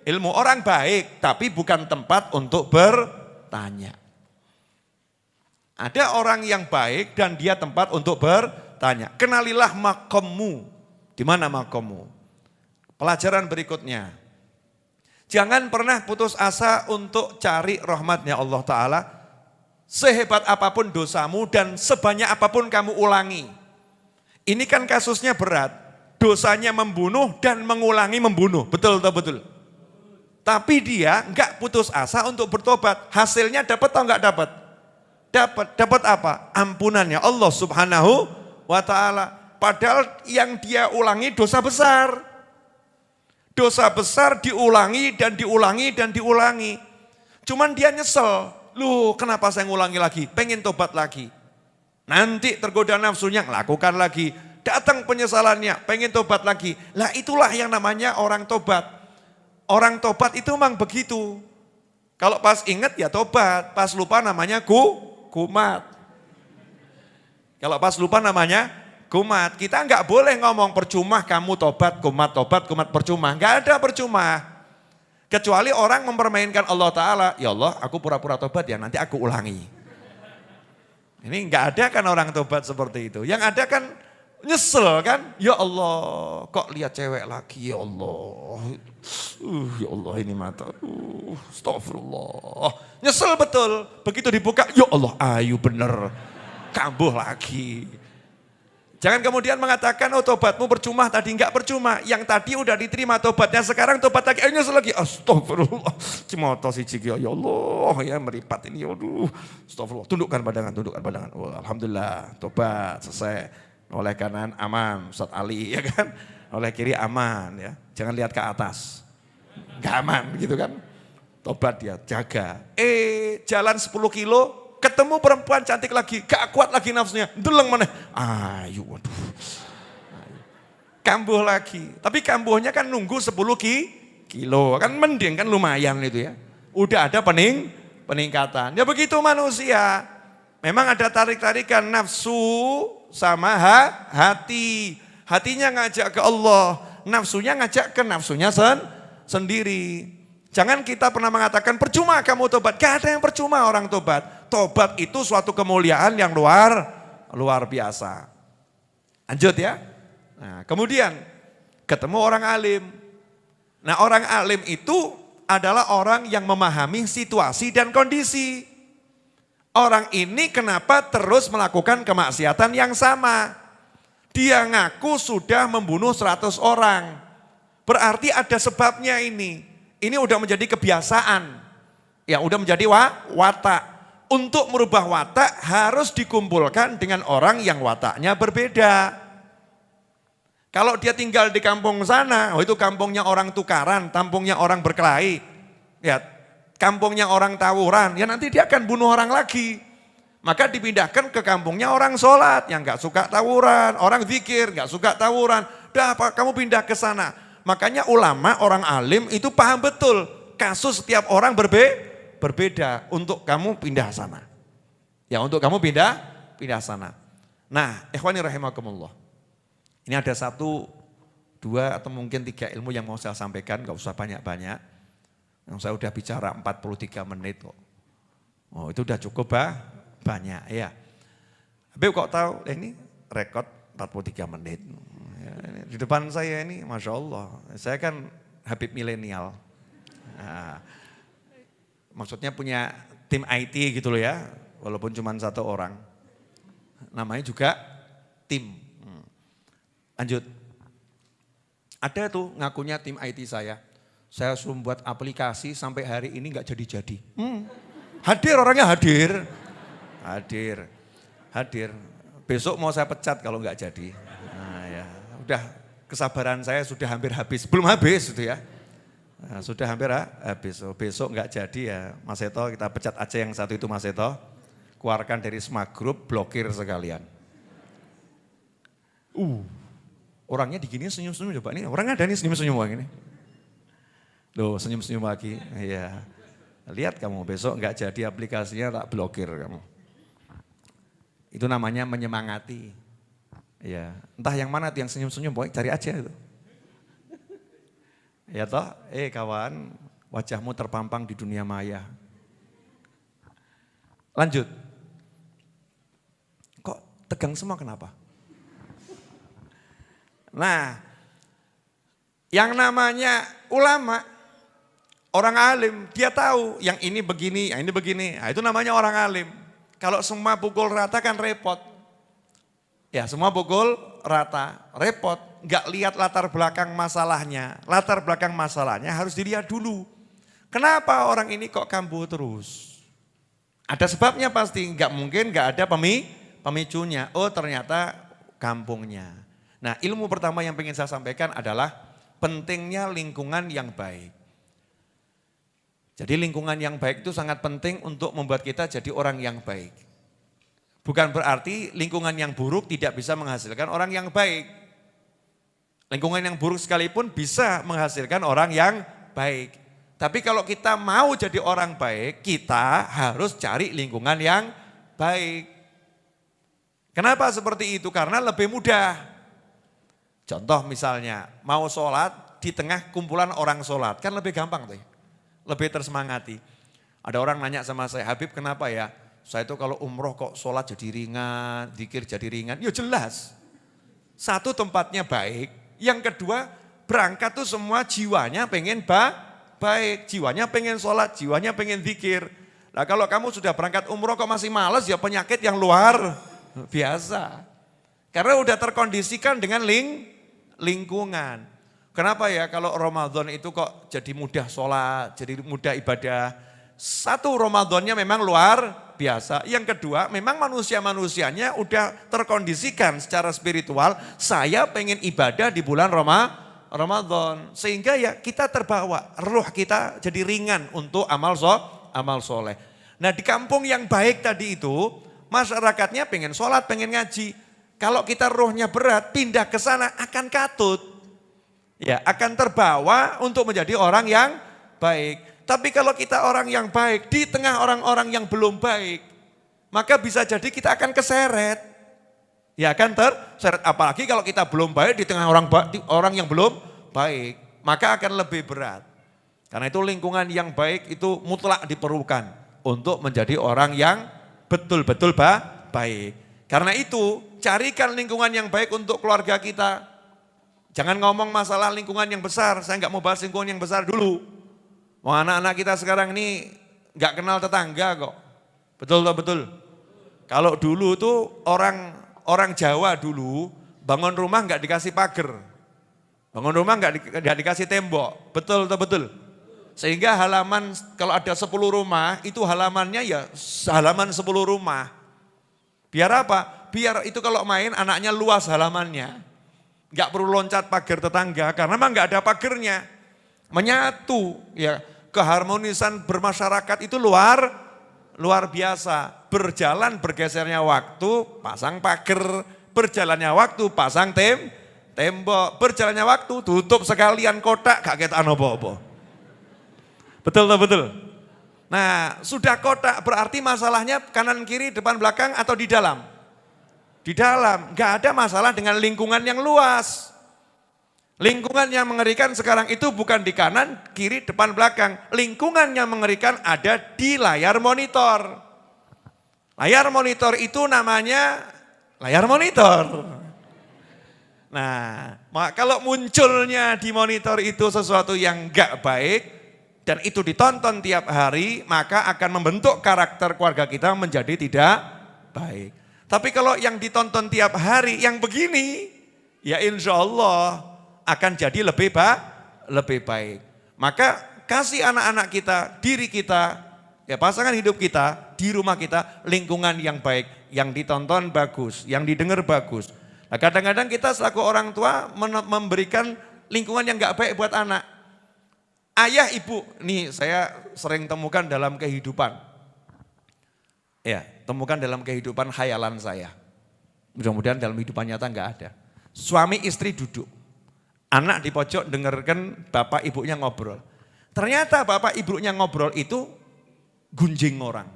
ilmu. Orang baik, tapi bukan tempat untuk bertanya. Ada orang yang baik dan dia tempat untuk bertanya. Kenalilah makommu. Di mana makommu? Pelajaran berikutnya. Jangan pernah putus asa untuk cari rahmatnya Allah Ta'ala. Sehebat apapun dosamu dan sebanyak apapun kamu ulangi. Ini kan kasusnya berat. Dosanya membunuh dan mengulangi membunuh. Betul atau betul? Tapi dia enggak putus asa untuk bertobat. Hasilnya dapat atau enggak dapat? Dapat apa? Ampunannya Allah Subhanahu wa Ta'ala. Padahal yang dia ulangi dosa besar. Dosa besar diulangi dan diulangi dan diulangi. Cuman dia nyesel. Loh, kenapa saya ngulangi lagi? Pengen tobat lagi. Nanti tergoda nafsunya, lakukan lagi. Datang penyesalannya, pengen tobat lagi. Lah itulah yang namanya orang tobat. Orang tobat itu memang begitu. Kalau pas ingat ya tobat, pas lupa namanya kumat. Kalau pas lupa namanya kumat. Kita enggak boleh ngomong percuma kamu tobat, kumat percuma. Enggak ada percuma. Kecuali orang mempermainkan Allah Ta'ala. Ya Allah aku pura-pura tobat ya nanti aku ulangi. Ini enggak ada kan orang tobat seperti itu. Yang ada kan nyesel kan. Ya Allah kok lihat cewek lagi ya Allah. Ya Allah ini mata. Astagfirullah. Nyesel betul. Begitu dibuka, ya Allah ayu bener. Kambuh lagi. Jangan kemudian mengatakan, oh tobatmu percuma, tadi enggak percuma. Yang tadi udah diterima tobatnya, sekarang tobat lagi, nyesel lagi. Astagfirullah. Cimoto si Ciki, ya Allah ya meripat ini. Aduh. Astagfirullah. Tundukkan badangan. Oh, alhamdulillah tobat selesai. Oleh kanan aman, Ustaz Ali ya kan. Oleh kiri aman ya. Jangan lihat ke atas. Gak aman gitu kan. Tobat dia, jaga. Jalan 10 kilo, ketemu perempuan cantik lagi. Gak kuat lagi nafsunya. Deleng mana? Ayo, waduh. Kambuh lagi. Tapi kambuhnya kan nunggu 10 kilo. Kan mending kan lumayan itu ya. Udah ada peningkatan. Ya begitu manusia. Memang ada tarik-tarikan nafsu sama hati. Hatinya ngajak ke Allah. Nafsunya ngajak ke nafsunya sendiri. Jangan kita pernah mengatakan percuma kamu tobat. Gak ada yang percuma orang tobat. Tobat itu suatu kemuliaan yang luar biasa. Lanjut ya. Nah, kemudian ketemu orang alim. Nah orang alim itu adalah orang yang memahami situasi dan kondisi. Orang ini kenapa terus melakukan kemaksiatan yang sama. Dia ngaku sudah membunuh 100 orang. Berarti ada sebabnya ini. Ini udah menjadi kebiasaan. Ya udah menjadi watak. Untuk merubah watak harus dikumpulkan dengan orang yang wataknya berbeda. Kalau dia tinggal di kampung sana, itu kampungnya orang tukaran, kampungnya orang berkelahi. Ya, kampungnya orang tawuran, ya nanti dia akan bunuh orang lagi. Maka dipindahkan ke kampungnya orang sholat yang gak suka tawuran, orang zikir gak suka tawuran. Dah apa kamu pindah ke sana. Makanya ulama, orang alim itu paham betul kasus setiap orang berbeda untuk kamu pindah sana. Ya untuk kamu pindah sana. Nah, ikhwani rahimakumullah. Ini ada 1, 2 atau mungkin 3 ilmu yang mau saya sampaikan, gak usah banyak-banyak. Yang saya udah bicara 43 menit kok. Oh itu udah cukup banyak ya. Habib kok tahu ini rekod 43 menit. Ya, di depan saya ini Masya Allah. Saya kan Habib milenial. Nah, maksudnya punya tim IT gitu loh ya. Walaupun cuma 1 orang. Namanya juga tim. Lanjut. Ada tuh ngakunya tim IT saya. Saya suruh buat aplikasi sampai hari ini gak jadi-jadi. Hadir orangnya hadir. Hadir. Besok mau saya pecat kalau nggak jadi. Nah ya, udah kesabaran saya sudah hampir habis. Belum habis itu ya. Nah, sudah hampir habis. Besok nggak jadi ya Mas Seto, kita pecat aja yang satu itu Mas Seto. Keluarkan dari Smart Group, blokir sekalian. Orangnya digini senyum-senyum coba. Ini orang ada nih senyum-senyum ini. Loh senyum-senyum lagi. Iya. Lihat kamu besok nggak jadi aplikasinya tak blokir kamu. Itu namanya menyemangati. Ya, entah yang mana tuh yang senyum-senyum, pokoknya cari aja itu. Ya toh, kawan, wajahmu terpampang di dunia maya. Lanjut. Kok tegang semua kenapa? Nah, yang namanya ulama, orang alim, dia tahu yang ini begini, yang ini begini. Nah, itu namanya orang alim. Kalau semua pukul rata kan repot. Ya semua pukul rata, repot. Nggak lihat latar belakang masalahnya. Latar belakang masalahnya harus dilihat dulu. Kenapa orang ini kok kambuh terus? Ada sebabnya pasti, nggak mungkin nggak ada pemicunya. Oh ternyata kampungnya. Nah ilmu pertama yang ingin saya sampaikan adalah pentingnya lingkungan yang baik. Jadi lingkungan yang baik itu sangat penting untuk membuat kita jadi orang yang baik. Bukan berarti lingkungan yang buruk tidak bisa menghasilkan orang yang baik. Lingkungan yang buruk sekalipun bisa menghasilkan orang yang baik. Tapi kalau kita mau jadi orang baik, kita harus cari lingkungan yang baik. Kenapa seperti itu? Karena lebih mudah. Contoh misalnya, mau sholat di tengah kumpulan orang sholat, kan lebih gampang tuh, lebih tersemangati. Ada orang nanya sama saya, Habib kenapa ya? Saya itu kalau umroh kok sholat jadi ringan, zikir jadi ringan. Ya jelas, satu tempatnya baik, yang kedua berangkat tuh semua jiwanya pengen baik, jiwanya pengen sholat, jiwanya pengen zikir. Nah kalau kamu sudah berangkat umroh kok masih males ya penyakit yang luar biasa. Karena udah terkondisikan dengan lingkungan. Kenapa ya kalau Ramadan itu kok jadi mudah sholat, jadi mudah ibadah. Satu Ramadannya memang luar biasa. Yang kedua memang manusia-manusianya udah terkondisikan secara spiritual. Saya pengen ibadah di bulan Ramadan. Sehingga ya kita terbawa, ruh kita jadi ringan untuk amal soleh. Nah di kampung yang baik tadi itu masyarakatnya pengen sholat, pengen ngaji. Kalau kita rohnya berat, pindah ke sana akan katut. Ya, akan terbawa untuk menjadi orang yang baik. Tapi kalau kita orang yang baik, di tengah orang-orang yang belum baik, maka bisa jadi kita akan keseret. Ya, akan terseret. Apalagi kalau kita belum baik di tengah orang yang belum baik, maka akan lebih berat. Karena itu lingkungan yang baik itu mutlak diperlukan untuk menjadi orang yang betul-betul baik. Karena itu carikan lingkungan yang baik untuk keluarga kita. Jangan ngomong masalah lingkungan yang besar, saya nggak mau bahas lingkungan yang besar dulu. Wah, anak-anak kita sekarang ini nggak kenal tetangga kok. Betul. Kalau dulu tuh orang Jawa dulu bangun rumah nggak dikasih pagar. Bangun rumah nggak dikasih tembok. Betul. Sehingga halaman kalau ada 10 rumah itu halamannya ya halaman 10 rumah. Biar apa? Biar itu kalau main anaknya luas halamannya. Enggak perlu loncat pagar tetangga karena memang enggak ada pagernya. Menyatu ya, keharmonisan bermasyarakat itu luar biasa. Berjalan bergesernya waktu pasang pagar, berjalannya waktu pasang tembok, berjalannya waktu tutup sekalian kotak gak ketaan apa-apa. Betul. Nah, sudah kotak berarti masalahnya kanan kiri, depan belakang atau di dalam? Di dalam, enggak ada masalah dengan lingkungan yang luas. Lingkungan yang mengerikan sekarang itu bukan di kanan, kiri, depan, belakang. Lingkungan yang mengerikan ada di layar monitor. Layar monitor itu namanya layar monitor. Nah, kalau munculnya di monitor itu sesuatu yang enggak baik, dan itu ditonton tiap hari, maka akan membentuk karakter keluarga kita menjadi tidak baik. Tapi kalau yang ditonton tiap hari, yang begini, ya insya Allah akan jadi lebih baik. Maka kasih anak-anak kita, diri kita, Ya pasangan hidup kita, di rumah kita, lingkungan yang baik, yang ditonton bagus, yang didengar bagus. Nah kadang-kadang kita selaku orang tua memberikan lingkungan yang gak baik buat anak. Ayah, ibu, nih saya sering temukan dalam kehidupan. Ya, temukan dalam kehidupan khayalan saya. Mudah-mudahan dalam kehidupan nyata gak ada. Suami istri duduk, anak di pojok dengarkan bapak ibunya ngobrol. Ternyata bapak ibunya ngobrol itu gunjing orang.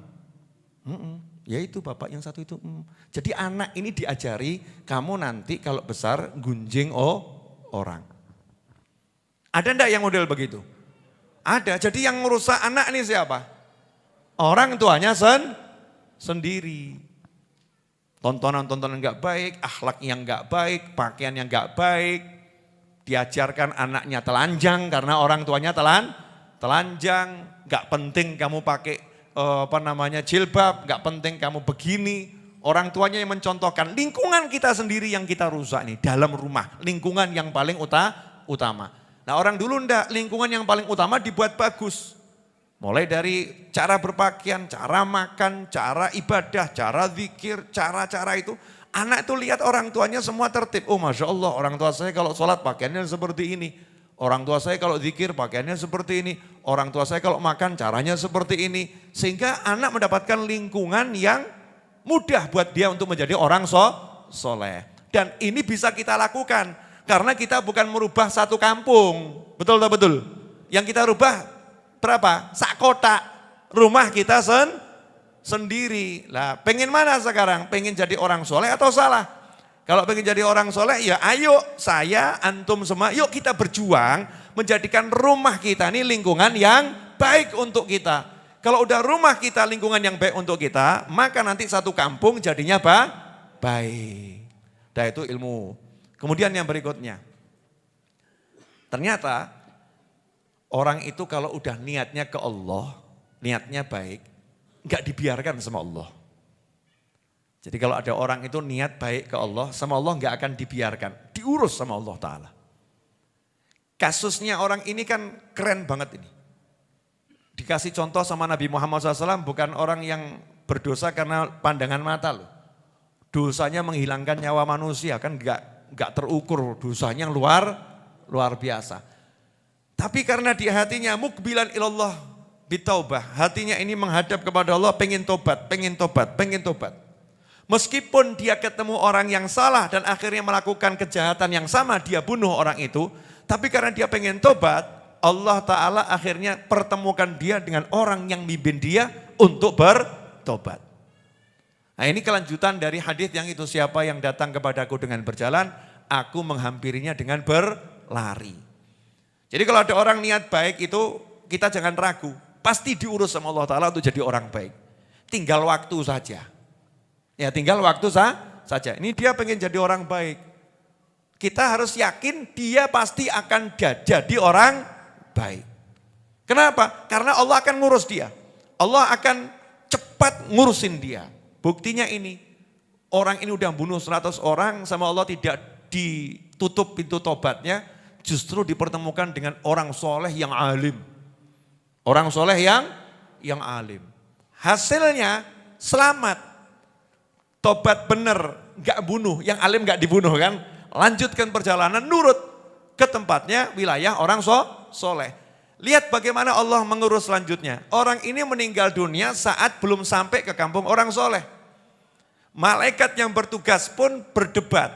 Ya itu bapak yang satu itu. Jadi anak ini diajari, kamu nanti kalau besar gunjing orang. Ada enggak yang model begitu? Ada, jadi yang merusak anak ini siapa? Orang tuanya sendiri. Tontonan-tontonan enggak baik, akhlak yang enggak baik, pakaian yang enggak baik. Diajarkan anaknya telanjang karena orang tuanya telanjang. Enggak penting kamu pakai jilbab, enggak penting kamu begini. Orang tuanya yang mencontohkan, lingkungan kita sendiri yang kita rusak nih, dalam rumah, lingkungan yang paling utama. Nah orang dulu enggak, lingkungan yang paling utama dibuat bagus. Mulai dari cara berpakaian, cara makan, cara ibadah, cara zikir, cara-cara itu. Anak itu lihat orang tuanya semua tertib. Oh Masya Allah, orang tua saya kalau sholat pakaiannya seperti ini. Orang tua saya kalau zikir pakaiannya seperti ini. Orang tua saya kalau makan caranya seperti ini. Sehingga anak mendapatkan lingkungan yang mudah buat dia untuk menjadi orang soleh. Dan ini bisa kita lakukan. Karena kita bukan merubah satu kampung. Betul tak betul? Yang kita rubah berapa? Sak kota. Rumah kita sendiri. Lah pengen mana sekarang? Pengen jadi orang soleh atau salah? Kalau pengen jadi orang soleh, ya ayo saya, antum semua, yuk kita berjuang menjadikan rumah kita ini lingkungan yang baik untuk kita. Kalau udah rumah kita lingkungan yang baik untuk kita, maka nanti satu kampung jadinya baik. Nah itu ilmu. Kemudian yang berikutnya, ternyata orang itu kalau udah niatnya ke Allah, niatnya baik, enggak dibiarkan sama Allah. Jadi kalau ada orang itu niat baik ke Allah, sama Allah enggak akan dibiarkan. Diurus sama Allah Ta'ala. Kasusnya orang ini kan keren banget ini. Dikasih contoh sama Nabi Muhammad SAW, bukan orang yang berdosa karena pandangan mata loh. Dosanya menghilangkan nyawa manusia, kan enggak terukur, dosanya luar biasa. Tapi karena di hatinya mukbilan ilallah bitaubah, hatinya ini menghadap kepada Allah, pengen tobat. Meskipun dia ketemu orang yang salah dan akhirnya melakukan kejahatan yang sama, dia bunuh orang itu. Tapi karena dia pengen tobat, Allah Ta'ala akhirnya pertemukan dia dengan orang yang mimpin dia untuk bertobat. Nah ini kelanjutan dari hadis yang itu, siapa yang datang kepadaku dengan berjalan, aku menghampirinya dengan berlari. Jadi kalau ada orang niat baik itu, kita jangan ragu. Pasti diurus sama Allah Ta'ala untuk jadi orang baik. Tinggal waktu saja. Ya tinggal waktu saja. Ini dia pengen jadi orang baik. Kita harus yakin dia pasti akan jadi orang baik. Kenapa? Karena Allah akan ngurus dia. Allah akan cepat ngurusin dia. Buktinya ini, orang ini udah bunuh 100 orang sama Allah tidak ditutup pintu tobatnya. Justru dipertemukan dengan orang soleh yang alim. Orang soleh yang alim. Hasilnya selamat. Tobat benar, gak bunuh, yang alim gak dibunuh kan. Lanjutkan perjalanan, nurut ke tempatnya wilayah orang soleh. Lihat bagaimana Allah mengurus selanjutnya. Orang ini meninggal dunia saat belum sampai ke kampung orang soleh. Malaikat yang bertugas pun berdebat.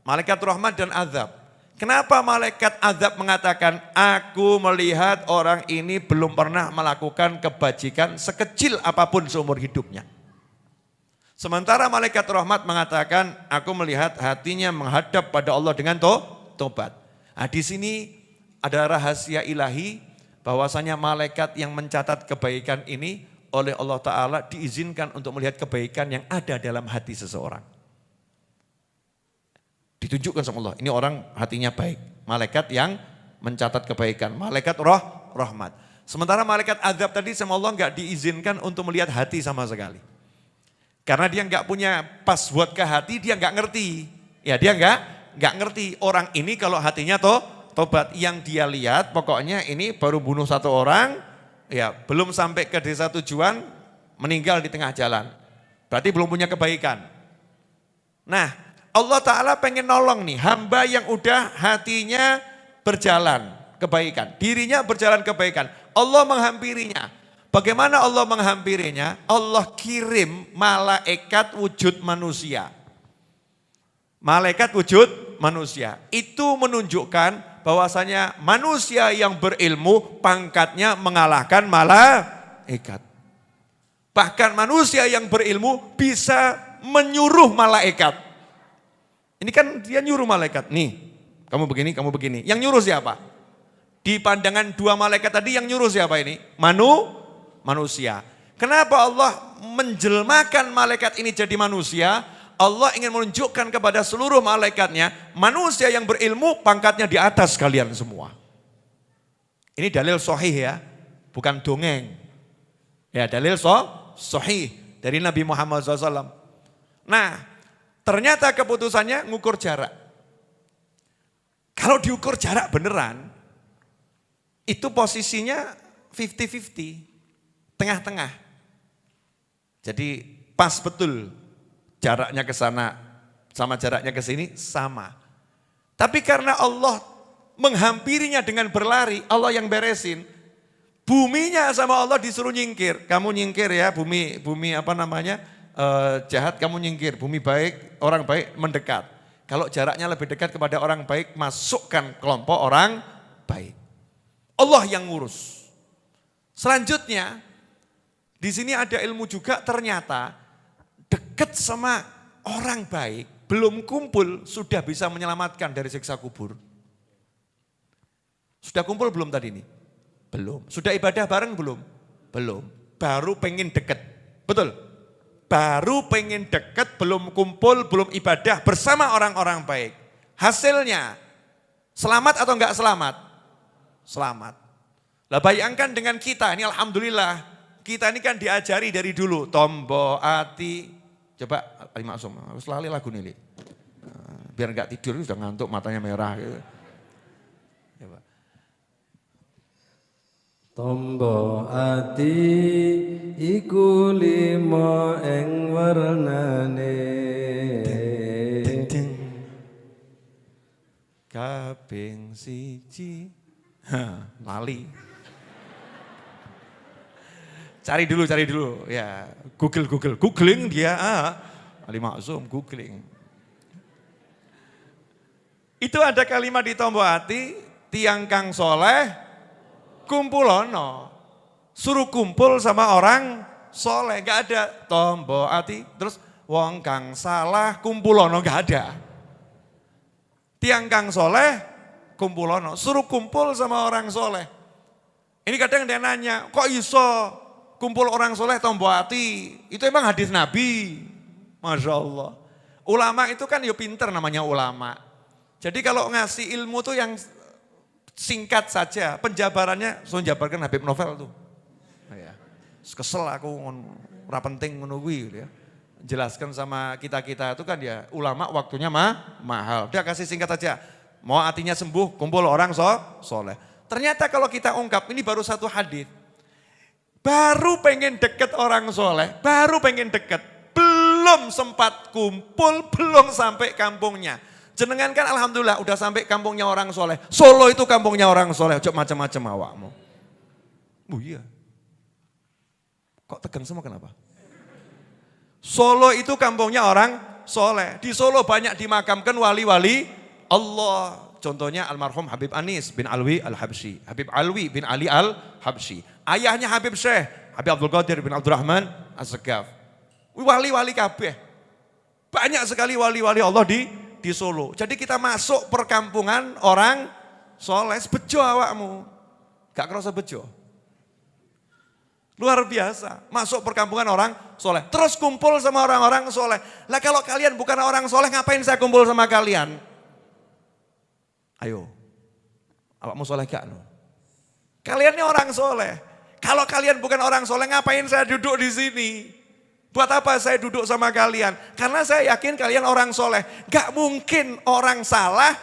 Malaikat rahmat dan azab. Kenapa malaikat azab mengatakan, aku melihat orang ini belum pernah melakukan kebajikan sekecil apapun seumur hidupnya. Sementara malaikat rahmat mengatakan, aku melihat hatinya menghadap pada Allah dengan tobat. Nah, di sini ada rahasia ilahi bahwasanya malaikat yang mencatat kebaikan ini oleh Allah Ta'ala diizinkan untuk melihat kebaikan yang ada dalam hati seseorang. Ditunjukkan sama Allah, ini orang hatinya baik. Malaikat yang mencatat kebaikan, malaikat rahmat. Sementara malaikat azab tadi sama Allah enggak diizinkan untuk melihat hati sama sekali. Karena dia enggak punya password ke hati, dia enggak ngerti. Ya dia enggak ngerti. Orang ini kalau hatinya tobat, yang dia lihat pokoknya ini baru bunuh 1 orang, ya belum sampai ke desa tujuan, meninggal di tengah jalan. Berarti belum punya kebaikan. Nah, Allah Ta'ala pengen nolong nih, hamba yang udah hatinya berjalan kebaikan, dirinya berjalan kebaikan. Allah menghampirinya. Bagaimana Allah menghampirinya? Allah kirim malaikat wujud manusia. Malaikat wujud manusia. Itu menunjukkan bahwasanya manusia yang berilmu pangkatnya mengalahkan malaikat. Bahkan manusia yang berilmu bisa menyuruh malaikat. Ini kan dia nyuruh malaikat. Nih, kamu begini, kamu begini. Yang nyuruh siapa? Di pandangan dua malaikat tadi yang nyuruh siapa ini? Manusia. Kenapa Allah menjelmakan malaikat ini jadi manusia? Allah ingin menunjukkan kepada seluruh malaikatnya, manusia yang berilmu pangkatnya di atas kalian semua. Ini dalil sahih ya, bukan dongeng. Ya, dalil sahih dari Nabi Muhammad SAW. Nah, ternyata keputusannya ngukur jarak. Kalau diukur jarak beneran, itu posisinya 50-50. Tengah-tengah. Jadi pas betul jaraknya ke sana sama jaraknya ke sini sama. Tapi karena Allah menghampirinya dengan berlari, Allah yang beresin. Buminya sama Allah disuruh nyingkir. Kamu nyingkir ya, bumi apa namanya? Jahat kamu nyingkir, bumi baik, orang baik mendekat. Kalau jaraknya lebih dekat kepada orang baik, masukkan kelompok orang baik. Allah yang ngurus. Selanjutnya di sini ada ilmu juga, ternyata dekat sama orang baik, belum kumpul sudah bisa menyelamatkan dari siksa kubur. Sudah kumpul belum tadi ini? Belum. Sudah ibadah bareng belum? Belum. Baru pengen deket. Betul? Baru pengen deket, belum kumpul, belum ibadah bersama orang-orang baik. Hasilnya selamat atau enggak selamat? Selamat. Lah bayangkan dengan kita, ini alhamdulillah. Kita ini kan diajari dari dulu, tombo ati. Coba Ali Maksum, harus lali lagu nih. Biar enggak tidur, sudah ngantuk, matanya merah. Gitu. Coba. Tombo ati iku limo ing warnane. Kaping siji. Lali. Cari dulu ya, googling dia, Ali Maksum googling. Itu ada kalimat di tombo hati, tiang kang soleh, kumpulono. Suruh kumpul sama orang soleh, gak ada tombo hati, terus wong kang salah, kumpulono, gak ada. Tiang kang soleh, kumpulono, suruh kumpul sama orang soleh. Ini kadang dia nanya, kok iso kumpul orang soleh tombo hati, itu emang hadis Nabi. Masya Allah. Ulama itu kan ya pinter namanya ulama. Jadi kalau ngasih ilmu tuh yang singkat saja, penjabarannya, so jabarkan Habib Novel tuh. Ya. Kesel aku, ora penting menunggu ya. Jelaskan sama kita-kita itu kan ya, ulama waktunya mahal. Dia kasih singkat saja, mau hatinya sembuh, kumpul orang soleh. Ternyata kalau kita ungkap, ini baru satu hadis. Baru pengen deket orang soleh, baru pengen deket. Belum sempat kumpul, belum sampai kampungnya. Jenengan kan alhamdulillah udah sampai kampungnya orang soleh. Solo itu kampungnya orang soleh, cok macam-macam awakmu. Oh iya. Kok tegang semua kenapa? Solo itu kampungnya orang soleh. Di Solo banyak dimakamkan wali-wali Allah. Contohnya almarhum Habib Anis bin Alwi Al-Habsyi. Habib Alwi bin Ali Al-Habsyi. Ayahnya Habib Syekh, Habib Abdul Qadir bin Abdurrahman As-Segaf. Wali-wali kabeh. Banyak sekali wali-wali Allah di Solo. Jadi kita masuk perkampungan orang soleh, bejo awakmu. Gak kerasa bejo. Luar biasa, masuk perkampungan orang soleh. Terus kumpul sama orang-orang soleh. Lah kalau kalian bukan orang soleh, ngapain saya kumpul sama kalian? Ayo, awakmu soleh gak? No? Kalian ini orang soleh. Kalau kalian bukan orang soleh, ngapain saya duduk di sini? Buat apa saya duduk sama kalian? Karena saya yakin kalian orang soleh. Gak mungkin orang salah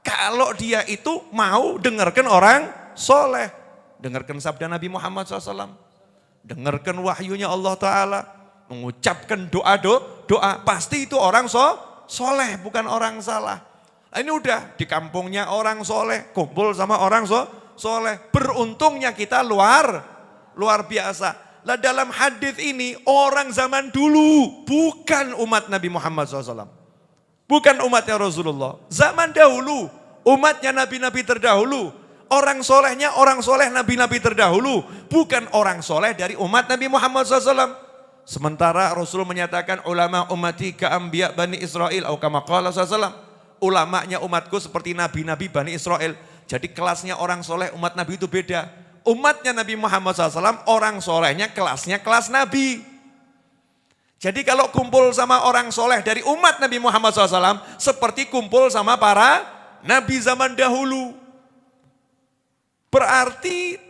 kalau dia itu mau dengarkan orang soleh. dengarkan sabda Nabi Muhammad SAW, dengarkan wahyunya Allah Ta'ala, mengucapkan doa, pasti itu orang soleh, bukan orang salah. Nah, ini udah di kampungnya orang soleh, kumpul sama orang soleh. Beruntungnya kita luar biasa. Lah dalam hadis ini orang zaman dulu, bukan umat Nabi Muhammad SAW. Bukan umatnya Rasulullah. Zaman dahulu, umatnya nabi-nabi terdahulu. Orang solehnya orang soleh nabi-nabi terdahulu. Bukan orang soleh dari umat Nabi Muhammad SAW. Sementara Rasul menyatakan ulama ummati ka'ambiya Bani Israel. Atau kama qala SAW. Ulamanya umatku seperti nabi-nabi Bani Israel. Jadi kelasnya orang soleh umat Nabi itu beda. Umatnya Nabi Muhammad SAW, orang solehnya kelasnya kelas Nabi. Jadi kalau kumpul sama orang soleh dari umat Nabi Muhammad SAW, seperti kumpul sama para Nabi zaman dahulu. Berarti,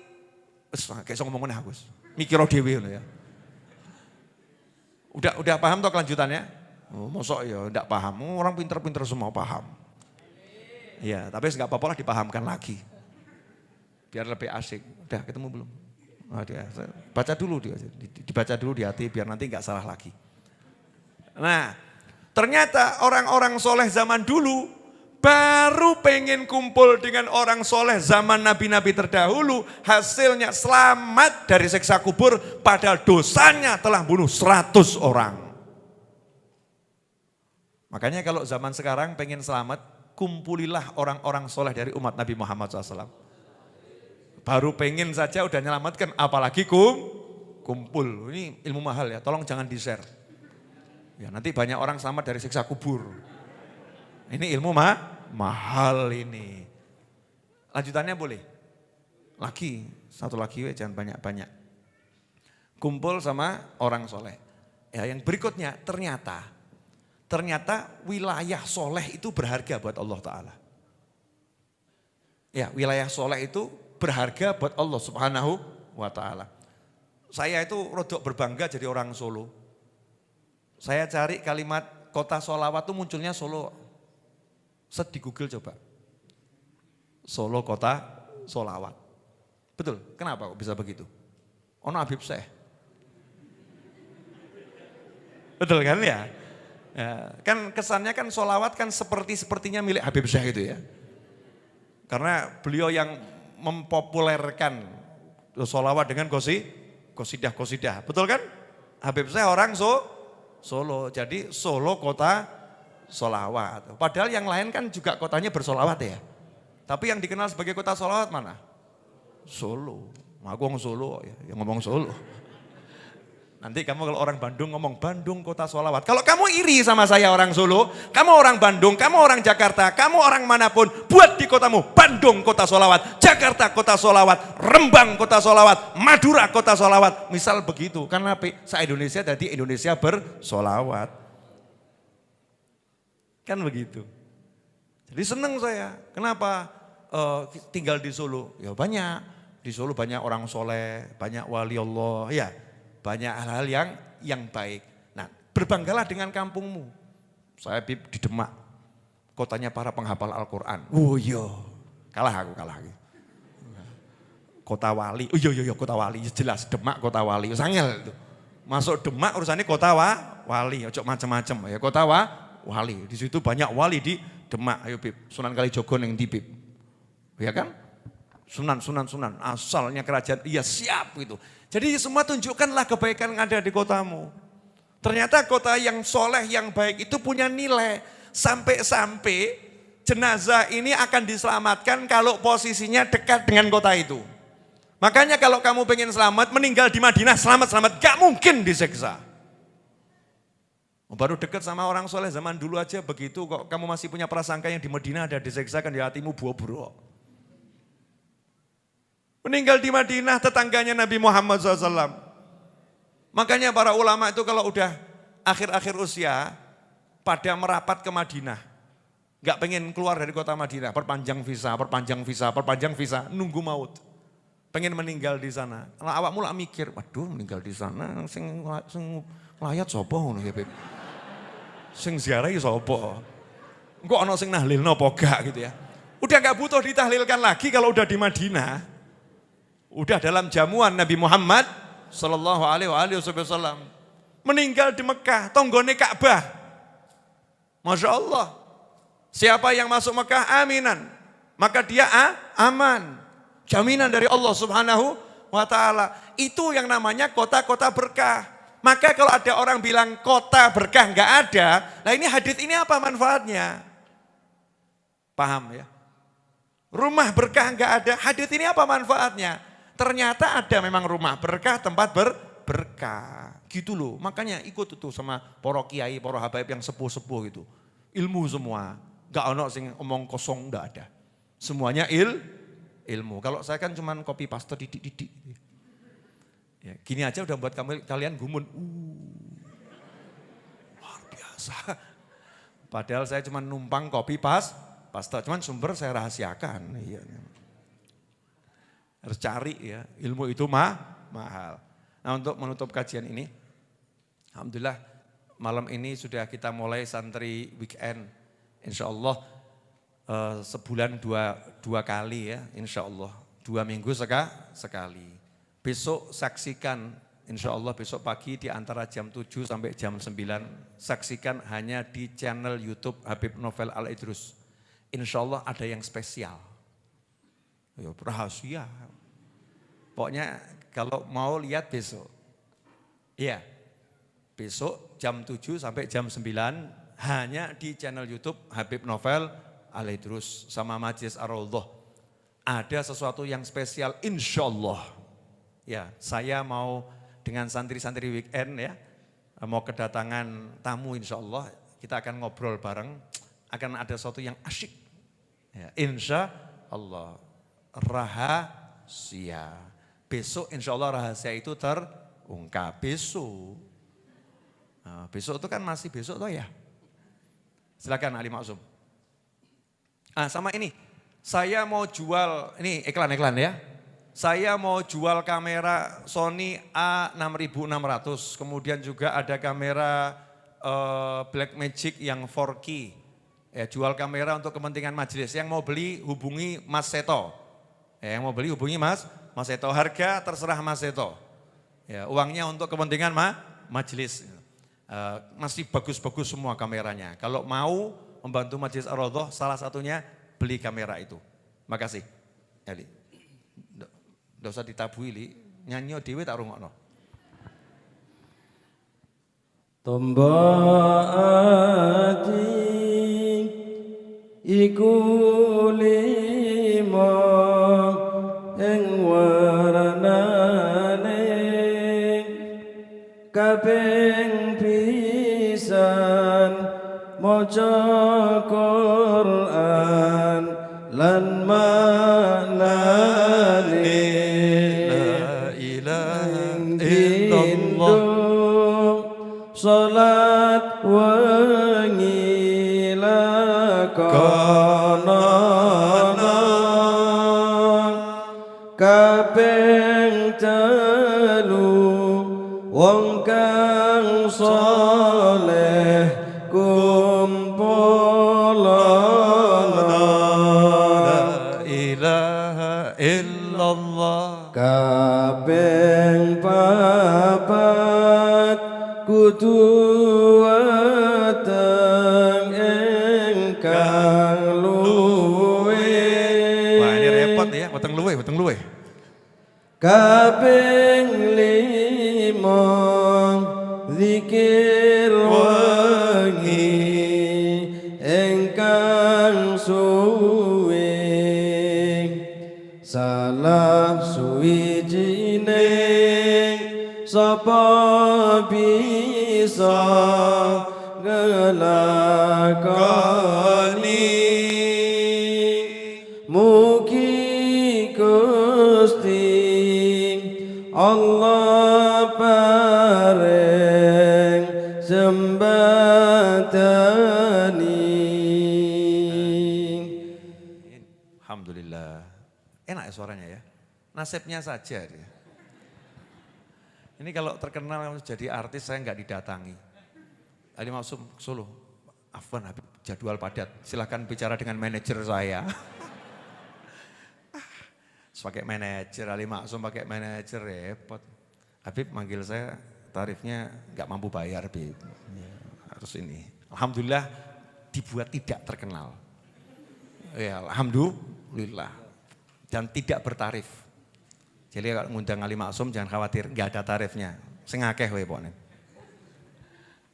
kayak saya ngomongin Agus, mikiro dewe ya. Udah paham toh kelanjutannya? Oh, mosok ya enggak paham, orang pinter-pinter semua paham. Ya, tapi enggak apa-apa lah dipahamkan lagi. Biar lebih asik. Udah ketemu belum? Oh, baca dulu dibaca dulu di hati biar nanti enggak salah lagi. Nah, ternyata orang-orang soleh zaman dulu baru pengen kumpul dengan orang soleh zaman nabi-nabi terdahulu, hasilnya selamat dari siksa kubur, padahal dosanya telah bunuh 100 orang. Makanya kalau zaman sekarang pengen selamat, kumpulilah orang-orang soleh dari umat Nabi Muhammad SAW. Baru pengen saja udah nyelamatkan, apalagi kumpul. Ini ilmu mahal ya, tolong jangan di-share. Ya, nanti banyak orang selamat dari siksa kubur. Ini ilmu mahal ini. Lanjutannya boleh? Lagi, satu lagi jangan banyak-banyak. Kumpul sama orang soleh. Ya, yang berikutnya ternyata wilayah soleh itu berharga buat Allah Ta'ala. Ya, wilayah soleh itu berharga buat Allah Subhanahu wa Ta'ala. Saya itu rodok berbangga jadi orang Solo. Saya cari kalimat kota solawat itu munculnya Solo. Set di Google coba. Solo kota solawat. Betul, kenapa kok bisa begitu? Ono Habib Syekh. Betul kan ya? Ya, kan kesannya kan solawat kan sepertinya milik Habib Syekh itu ya. Karena beliau yang mempopulerkan solawat dengan kosidah. Betul kan? Habib Syekh orang Solo, jadi Solo kota solawat. Padahal yang lain kan juga kotanya bersolawat ya. Tapi yang dikenal sebagai kota solawat mana? Solo. Aku ngomong Solo ya, yang ngomong Solo. Nanti kamu kalau orang Bandung ngomong Bandung kota solawat. Kalau kamu iri sama saya orang Solo, kamu orang Bandung, kamu orang Jakarta, kamu orang manapun, buat di kotamu Bandung kota solawat, Jakarta kota solawat, Rembang kota solawat, Madura kota solawat. Misal begitu, karena se-Indonesia jadi Indonesia bersolawat. Kan begitu. Jadi senang saya. Kenapa tinggal di Solo? Ya banyak. Di Solo banyak orang soleh, banyak wali Allah. Ya. Banyak hal-hal yang baik. Nah, berbanggalah dengan kampungmu. Saya di Demak, kotanya para penghafal Al-Quran. Oh iya, kalah aku. Kota wali, oh iya kota wali, jelas Demak kota wali, sangel itu. Masuk Demak urusannya kota wali, ojo macam-macam ya kota wali. Di situ banyak wali di Demak, ayo Bib, Sunan Kalijogo yang di Bib. Ya kan? Sunan, asalnya kerajaan, iya siap gitu. Jadi semua tunjukkanlah kebaikan yang ada di kotamu. Ternyata kota yang soleh, yang baik itu punya nilai. Sampai-sampai jenazah ini akan diselamatkan kalau posisinya dekat dengan kota itu. Makanya kalau kamu pengen selamat, meninggal di Madinah selamat-selamat, gak mungkin diseksa. Baru dekat sama orang soleh zaman dulu aja begitu kok kamu masih punya prasangka yang di Madinah ada diseksakan di hatimu buah-buah. Meninggal di Madinah tetangganya Nabi Muhammad SAW. Makanya para ulama itu kalau udah akhir-akhir usia pada merapat ke Madinah. Gak pengen keluar dari kota Madinah, perpanjang visa, nunggu maut. Pengen meninggal di sana. Kalau awak mulai mikir, waduh meninggal di sana, sing layat sopo ya Beb. Sing ziarah sopo. Kok ono sing nahlilno apa gak gitu ya. Udah gak butuh ditahlilkan lagi kalau udah di Madinah. Udah dalam jamuan Nabi Muhammad sallallahu alaihi wasallam. Meninggal di Mekah, tonggone Ka'bah. Masya Allah. Siapa yang masuk Mekah aminan, maka dia aman. Jaminan dari Allah Subhanahu wa ta'ala. Itu yang namanya kota-kota berkah. Maka kalau ada orang bilang kota berkah enggak ada, nah ini hadis ini apa manfaatnya? Paham ya? Rumah berkah enggak ada, hadis ini apa manfaatnya? Ternyata ada memang rumah berkah, tempat berkah. Gitu loh, makanya ikut itu sama para kiai, para habaib yang sepuh-sepuh gitu. Ilmu semua, enggak ono sing omong kosong, enggak ada. Semuanya ilmu. Kalau saya kan cuman copy paste didik-didik. Ya, gini aja udah buat kalian gumun. Luar biasa. Padahal saya cuma numpang copy paste, cuman sumber saya rahasiakan. Iya. Harus cari ya, ilmu itu mahal. Nah untuk menutup kajian ini, alhamdulillah malam ini sudah kita mulai santri weekend. Insya Allah sebulan dua kali ya, insya Allah 2 minggu sekali. Besok saksikan, insya Allah besok pagi di antara jam 7 sampai jam 9, saksikan hanya di channel YouTube Habib Novel Al-Idrus. Insya Allah ada yang spesial. Ya, rahasia. Pokoknya kalau mau lihat besok. Iya, besok jam 7 sampai jam 9 hanya di channel YouTube Habib Novel Al-Idrus sama Majlis Ar-Raudhah. Ada sesuatu yang spesial insya Allah. Ya, saya mau dengan santri-santri weekend ya, mau kedatangan tamu insya Allah, kita akan ngobrol bareng, akan ada sesuatu yang asyik. Ya, insya Allah, rahasia. Besok insya Allah rahasia itu terungkap besok. Nah, besok itu kan masih besok toh ya. Silakan Ali Maksum. Sama ini, saya mau jual, ini iklan-iklan ya. Saya mau jual kamera Sony A6600, kemudian juga ada kamera Blackmagic yang 4K. Ya, jual kamera untuk kepentingan majelis. Yang mau beli hubungi Mas Seto. Ya, yang mau beli hubungi Mas Seto. Harga terserah Mas Seto. Ya, uangnya untuk kepentingan majelis. Masih bagus-bagus semua kameranya. Kalau mau membantu Majlis Ar-Raudhah, salah satunya beli kamera itu. Makasih. Eli. Nggak usah ditabui, Li. Nyanyi dhewe tak rungokno. Tomba ati iku lima ing warnane kaping pisan maca Quran lan maknane salat wengi lakonono kaping telu wong kang saleh kumpulono la ilaha illallah kaping papat kudu watang engkang luwe. Wah ini repot ya, watang luwe. Kaping lima zikir wengi engkang suwe salah suwijining sapa bisa ngelakoni mugi Gusti Allah paring sembatani. Alhamdulillah. Enak ya suaranya ya. Nasibnya saja dia. Ini kalau terkenal jadi artis saya nggak didatangi. Ali Maksum Solo, Afwan Habib jadwal padat. Silahkan bicara dengan manajer saya. pakai manajer, Ali Maksum pakai manajer repot. Habib manggil saya tarifnya nggak mampu bayar, Habib. Ya, harus ini. Alhamdulillah dibuat tidak terkenal. Ya, alhamdulillah. Dan tidak bertarif. Jadi kalau ngundang Ali Maksum jangan khawatir, nggak ada tarifnya. Sing akeh wae pokoknya.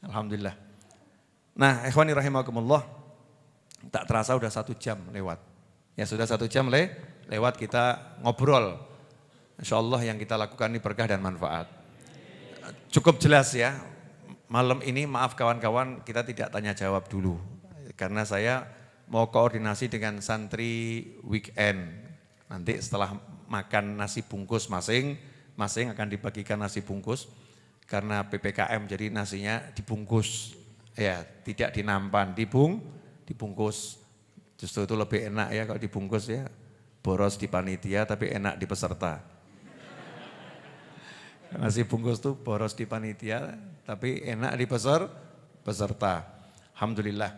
Alhamdulillah. Nah, ikhwani rahimakumullah, tak terasa udah 1 jam lewat. Ya sudah 1 jam lewat kita ngobrol. Insya Allah yang kita lakukan ini berkah dan manfaat. Cukup jelas ya, malam ini maaf kawan-kawan kita tidak tanya jawab dulu. Karena saya mau koordinasi dengan santri weekend. Nanti setelah makan nasi bungkus masing-masing akan dibagikan nasi bungkus. Karena PPKM jadi nasinya dibungkus. Ya, tidak dinampan, dibungkus. Justru itu lebih enak ya kalau dibungkus ya. Boros di panitia tapi enak di peserta. Nasi bungkus tuh boros di panitia tapi enak di peserta. Alhamdulillah.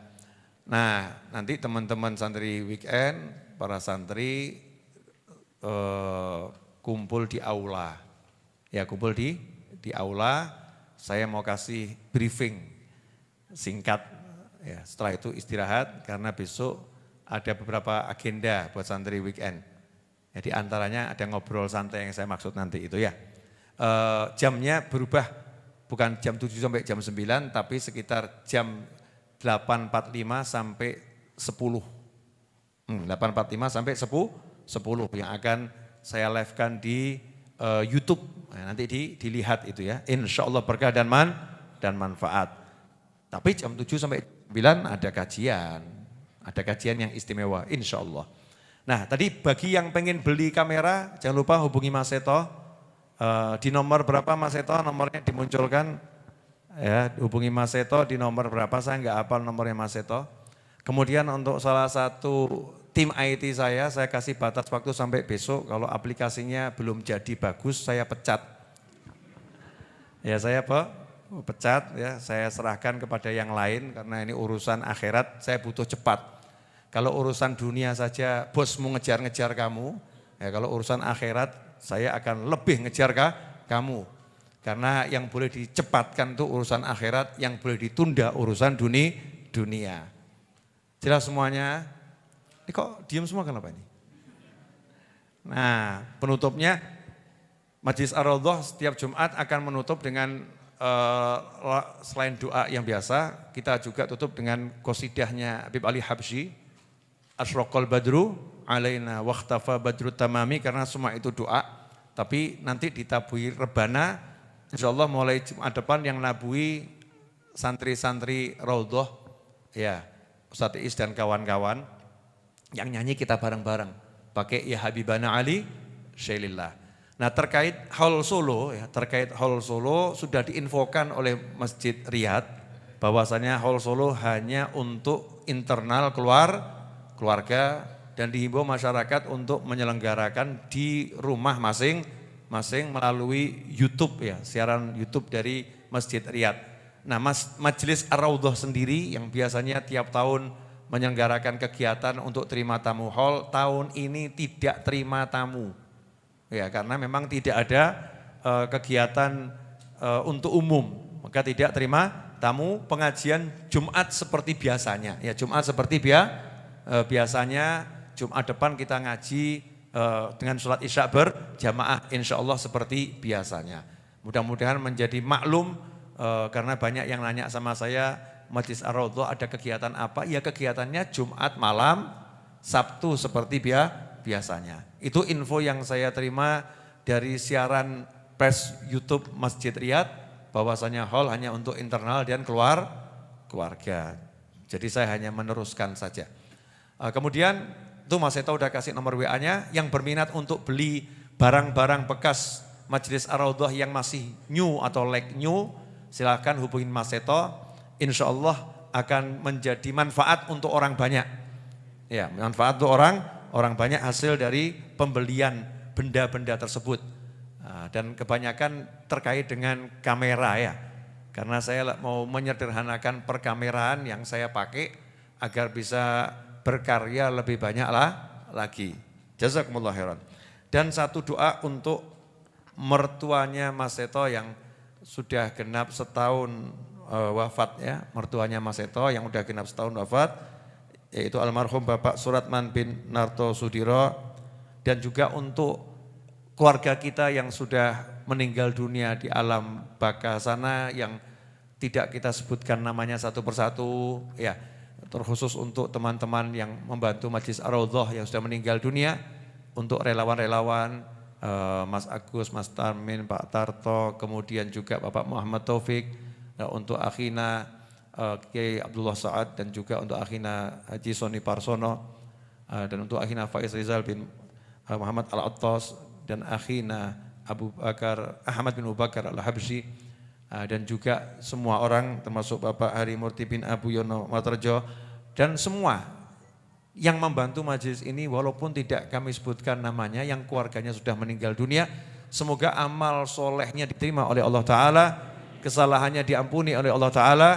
Nah, nanti teman-teman santri weekend, para santri kumpul di aula. Ya, kumpul di aula. Saya mau kasih briefing singkat. Ya, setelah itu istirahat karena besok ada beberapa agenda buat santri weekend. Jadi antaranya ada ngobrol santai yang saya maksud nanti itu ya. Jamnya berubah bukan jam 7 sampai jam 9 tapi sekitar jam 8.45 sampai 10. 8.45 sampai 10 yang akan saya live-kan di YouTube. Nah, nanti dilihat itu ya. Insya Allah berkah dan manfaat. Tapi jam 7 sampai 9 ada kajian. Ada kajian yang istimewa, insya Allah. Nah tadi bagi yang pengen beli kamera, jangan lupa hubungi Mas Seto. Di nomor berapa Mas Seto, nomornya dimunculkan. Ya, hubungi Mas Seto di nomor berapa, saya nggak hafal nomornya Mas Seto. Kemudian untuk salah satu tim IT saya kasih batas waktu sampai besok. Kalau aplikasinya belum jadi bagus, saya pecat. Ya saya pecat ya, saya serahkan kepada yang lain karena ini urusan akhirat, saya butuh cepat. Kalau urusan dunia saja bosmu ngejar-ngejar kamu, ya kalau urusan akhirat saya akan lebih ngejar kamu. Karena yang boleh dicepatkan itu urusan akhirat, yang boleh ditunda urusan dunia. Jelas semuanya? Ini kok diem semua kenapa ini? Nah penutupnya Majelis Ar-Raudhah setiap Jumat akan menutup dengan selain doa yang biasa, kita juga tutup dengan qasidahnya Habib Ali Habsyi, Asyraqal Badru alaina waqtafa badrut tamami, karena semua itu doa. Tapi nanti ditabui rebana, insyaallah mulai Jumat depan yang nabui santri-santri Raudhah, ya Ustaz Iis dan kawan-kawan, yang nyanyi kita bareng-bareng, pakai Ya Habibana Ali Syailillah. Nah terkait Haul Solo, sudah diinfokan oleh Masjid Riyadh bahwasanya Haul Solo hanya untuk internal keluarga dan dihimbau masyarakat untuk menyelenggarakan di rumah masing-masing melalui YouTube ya, siaran YouTube dari Masjid Riyadh. Nah Majelis Ar-Raudhah sendiri yang biasanya tiap tahun menyelenggarakan kegiatan untuk terima tamu Haul, tahun ini tidak terima tamu. Ya, karena memang tidak ada kegiatan untuk umum, maka tidak terima tamu. Pengajian Jumat seperti biasanya. Ya, Jumat seperti biasanya. Jumat depan kita ngaji dengan sholat isya berjamaah, insya Allah seperti biasanya. Mudah-mudahan menjadi maklum karena banyak yang nanya sama saya, Majelis Ar-Raudhah ada kegiatan apa? Ya kegiatannya Jumat malam, Sabtu seperti biasanya. Itu info yang saya terima dari siaran pers YouTube Masjid Riyadh, bahwasanya hall hanya untuk internal dan keluarga. Jadi saya hanya meneruskan saja. Kemudian itu Mas Seto udah kasih nomor WA-nya, yang berminat untuk beli barang-barang bekas Majelis Ar-Raudhah yang masih new atau like new, silakan hubungin Mas Seto. Insya Allah akan menjadi manfaat untuk orang banyak. Ya, manfaat untuk orang banyak hasil dari pembelian benda-benda tersebut. Dan kebanyakan terkait dengan kamera ya. Karena saya mau menyederhanakan perkameraan yang saya pakai agar bisa berkarya lebih banyak lagi. Jazakumullah khairan. Dan satu doa untuk mertuanya Mas Seto yang sudah genap setahun wafat ya, mertuanya Mas Seto yang sudah genap setahun wafat, yaitu almarhum Bapak Suratman bin Narto Sudiro, dan juga untuk keluarga kita yang sudah meninggal dunia di alam baka sana yang tidak kita sebutkan namanya satu persatu ya, terkhusus untuk teman-teman yang membantu Majelis Ar-Raudhah yang sudah meninggal dunia, untuk relawan-relawan Mas Agus, Mas Tarmin, Pak Tarto, kemudian juga Bapak Muhammad Taufik, untuk akhina Kiai Abdullah Sa'ad, dan juga untuk akhina Haji Soni Parsono, dan untuk akhina Faiz Rizal bin Muhammad Al-Attas, dan akhina Abu Bakar Ahmad bin Abu Bakar Al-Habsyi, dan juga semua orang termasuk Bapak Hari Murti bin Abu Yono Matarjo, dan semua yang membantu majelis ini walaupun tidak kami sebutkan namanya, yang keluarganya sudah meninggal dunia, semoga amal solehnya diterima oleh Allah Ta'ala, kesalahannya diampuni oleh Allah Ta'ala,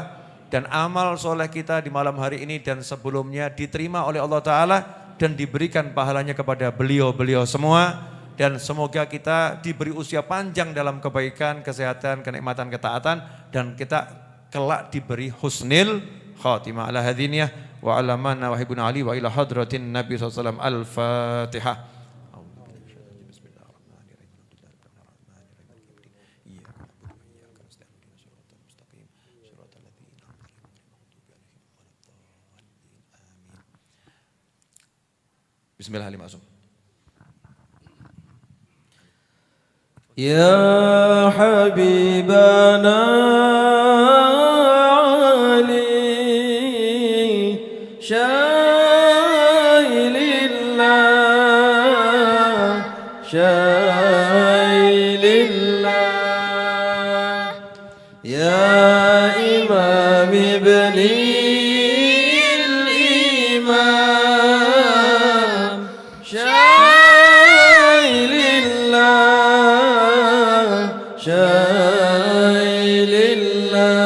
dan amal soleh kita di malam hari ini dan sebelumnya diterima oleh Allah Ta'ala dan diberikan pahalanya kepada beliau-beliau semua. Dan semoga kita diberi usia panjang dalam kebaikan, kesehatan, kenikmatan, ketaatan, dan kita kelak diberi husnil khatimah. Ala hadiniyah wa ala manna wa hibun ali wa ila hadratin Nabi SAW. Al-Fatihah. Bismillahirrahmanirrahim. يا حبيبنا علي شايل الله شايل الله يا إمام ابني الإمام شايل الله شايل الله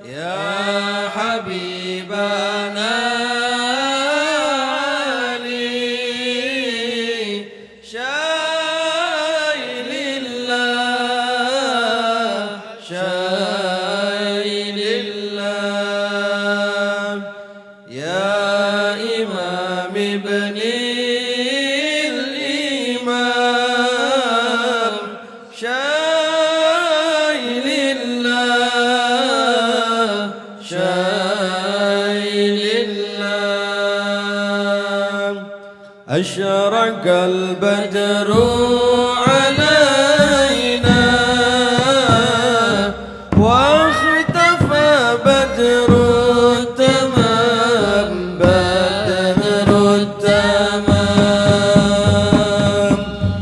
يا حبيبنا علي شايل الله شايل الله يا إمام ابني الإمام شايل الله شايل الله أشرق البدر علينا واختفى بدر التمام بدر التمام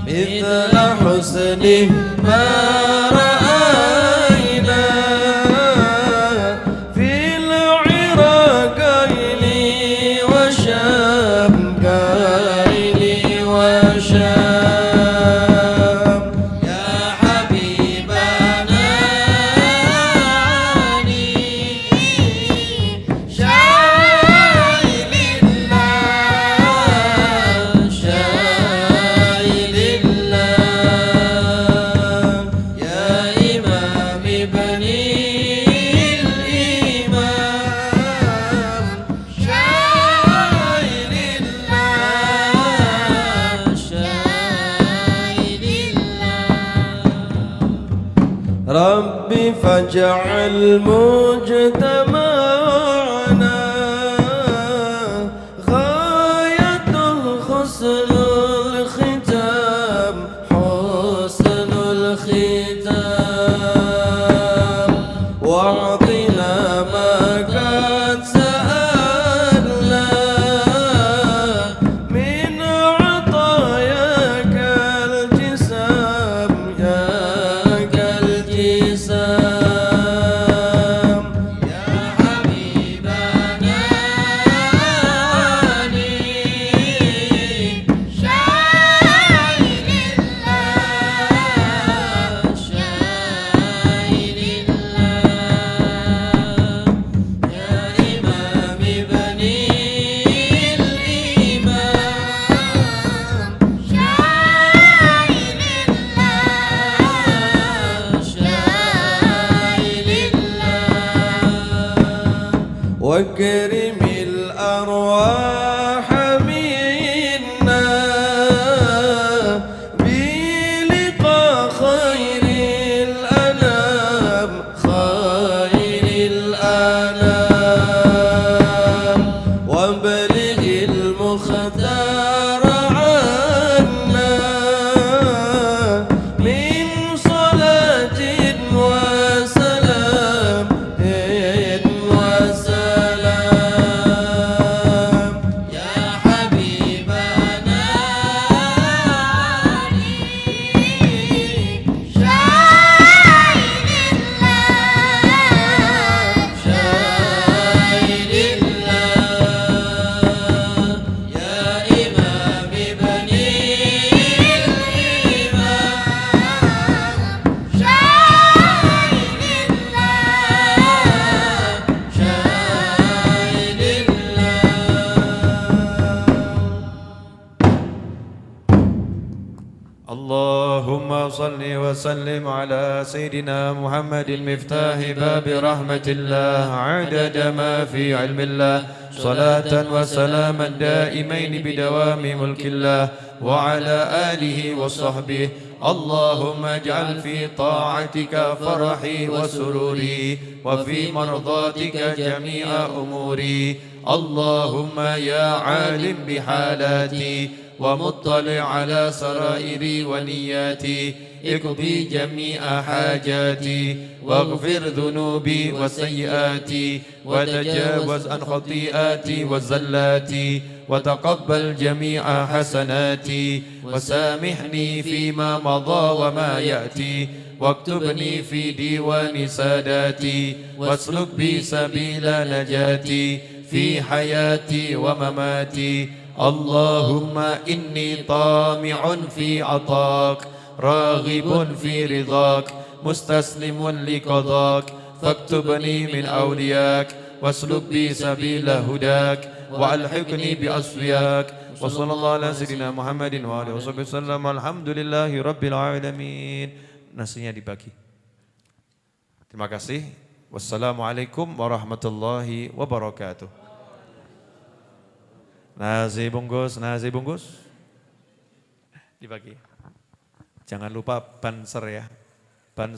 مثل حسنه ما رأينا في العراقين وشامقين وشام يا حبيبنا علي شايل الله شايل الله يا إمام ابني الإمام شايل الله شايل الله ربي فاجعل مجتمعنا غايته حسن الختام حسن الختام واعطنا ما قد سألنا من عطاياك الجسام ياك الجسام يا واكرم الأرواح منا بلقاء خير الأنام وابلغ المختار عنا من صلاة وسلام يا حبيبنا شاهد الله يا إمام بني الإمام شاهد اللهم صل وسلم على سيدنا محمد مفتاح باب رحمة الله عدد ما في علم الله صلاة وسلاما دائمين بدوام ملك الله وعلى آله وصحبه اللهم اجعل في طاعتك فرحي وسروري وفي مرضاتك جميع أموري اللهم يا عالم بحالاتي ومطلع على سرائري ونياتي اقضي جميع حاجاتي واغفر ذنوبي وسيئاتي وتجاوز عن خطيئاتي وزلاتي وتقبل جميع حسناتي وسامحني فيما مضى وما يأتي واكتبني في ديوان ساداتي واسلك بي سبيل نجاتي في حياتي ومماتي اللهم إني طامع في عطاك راغب في رضاك مستسلم لقضاك فاكتبني من أولياك واسلك بي سبيل هداك وألحقني بأصفياك وصلى الله على سيدنا محمد وآله وصحبه وسلم الحمد لله رب العالمين. Nasinya dibagi. Terima kasih. Wassalamualaikum warahmatullahi wabarakatuh. Nasi bungkus dibagi. Jangan lupa banser ya. Banser.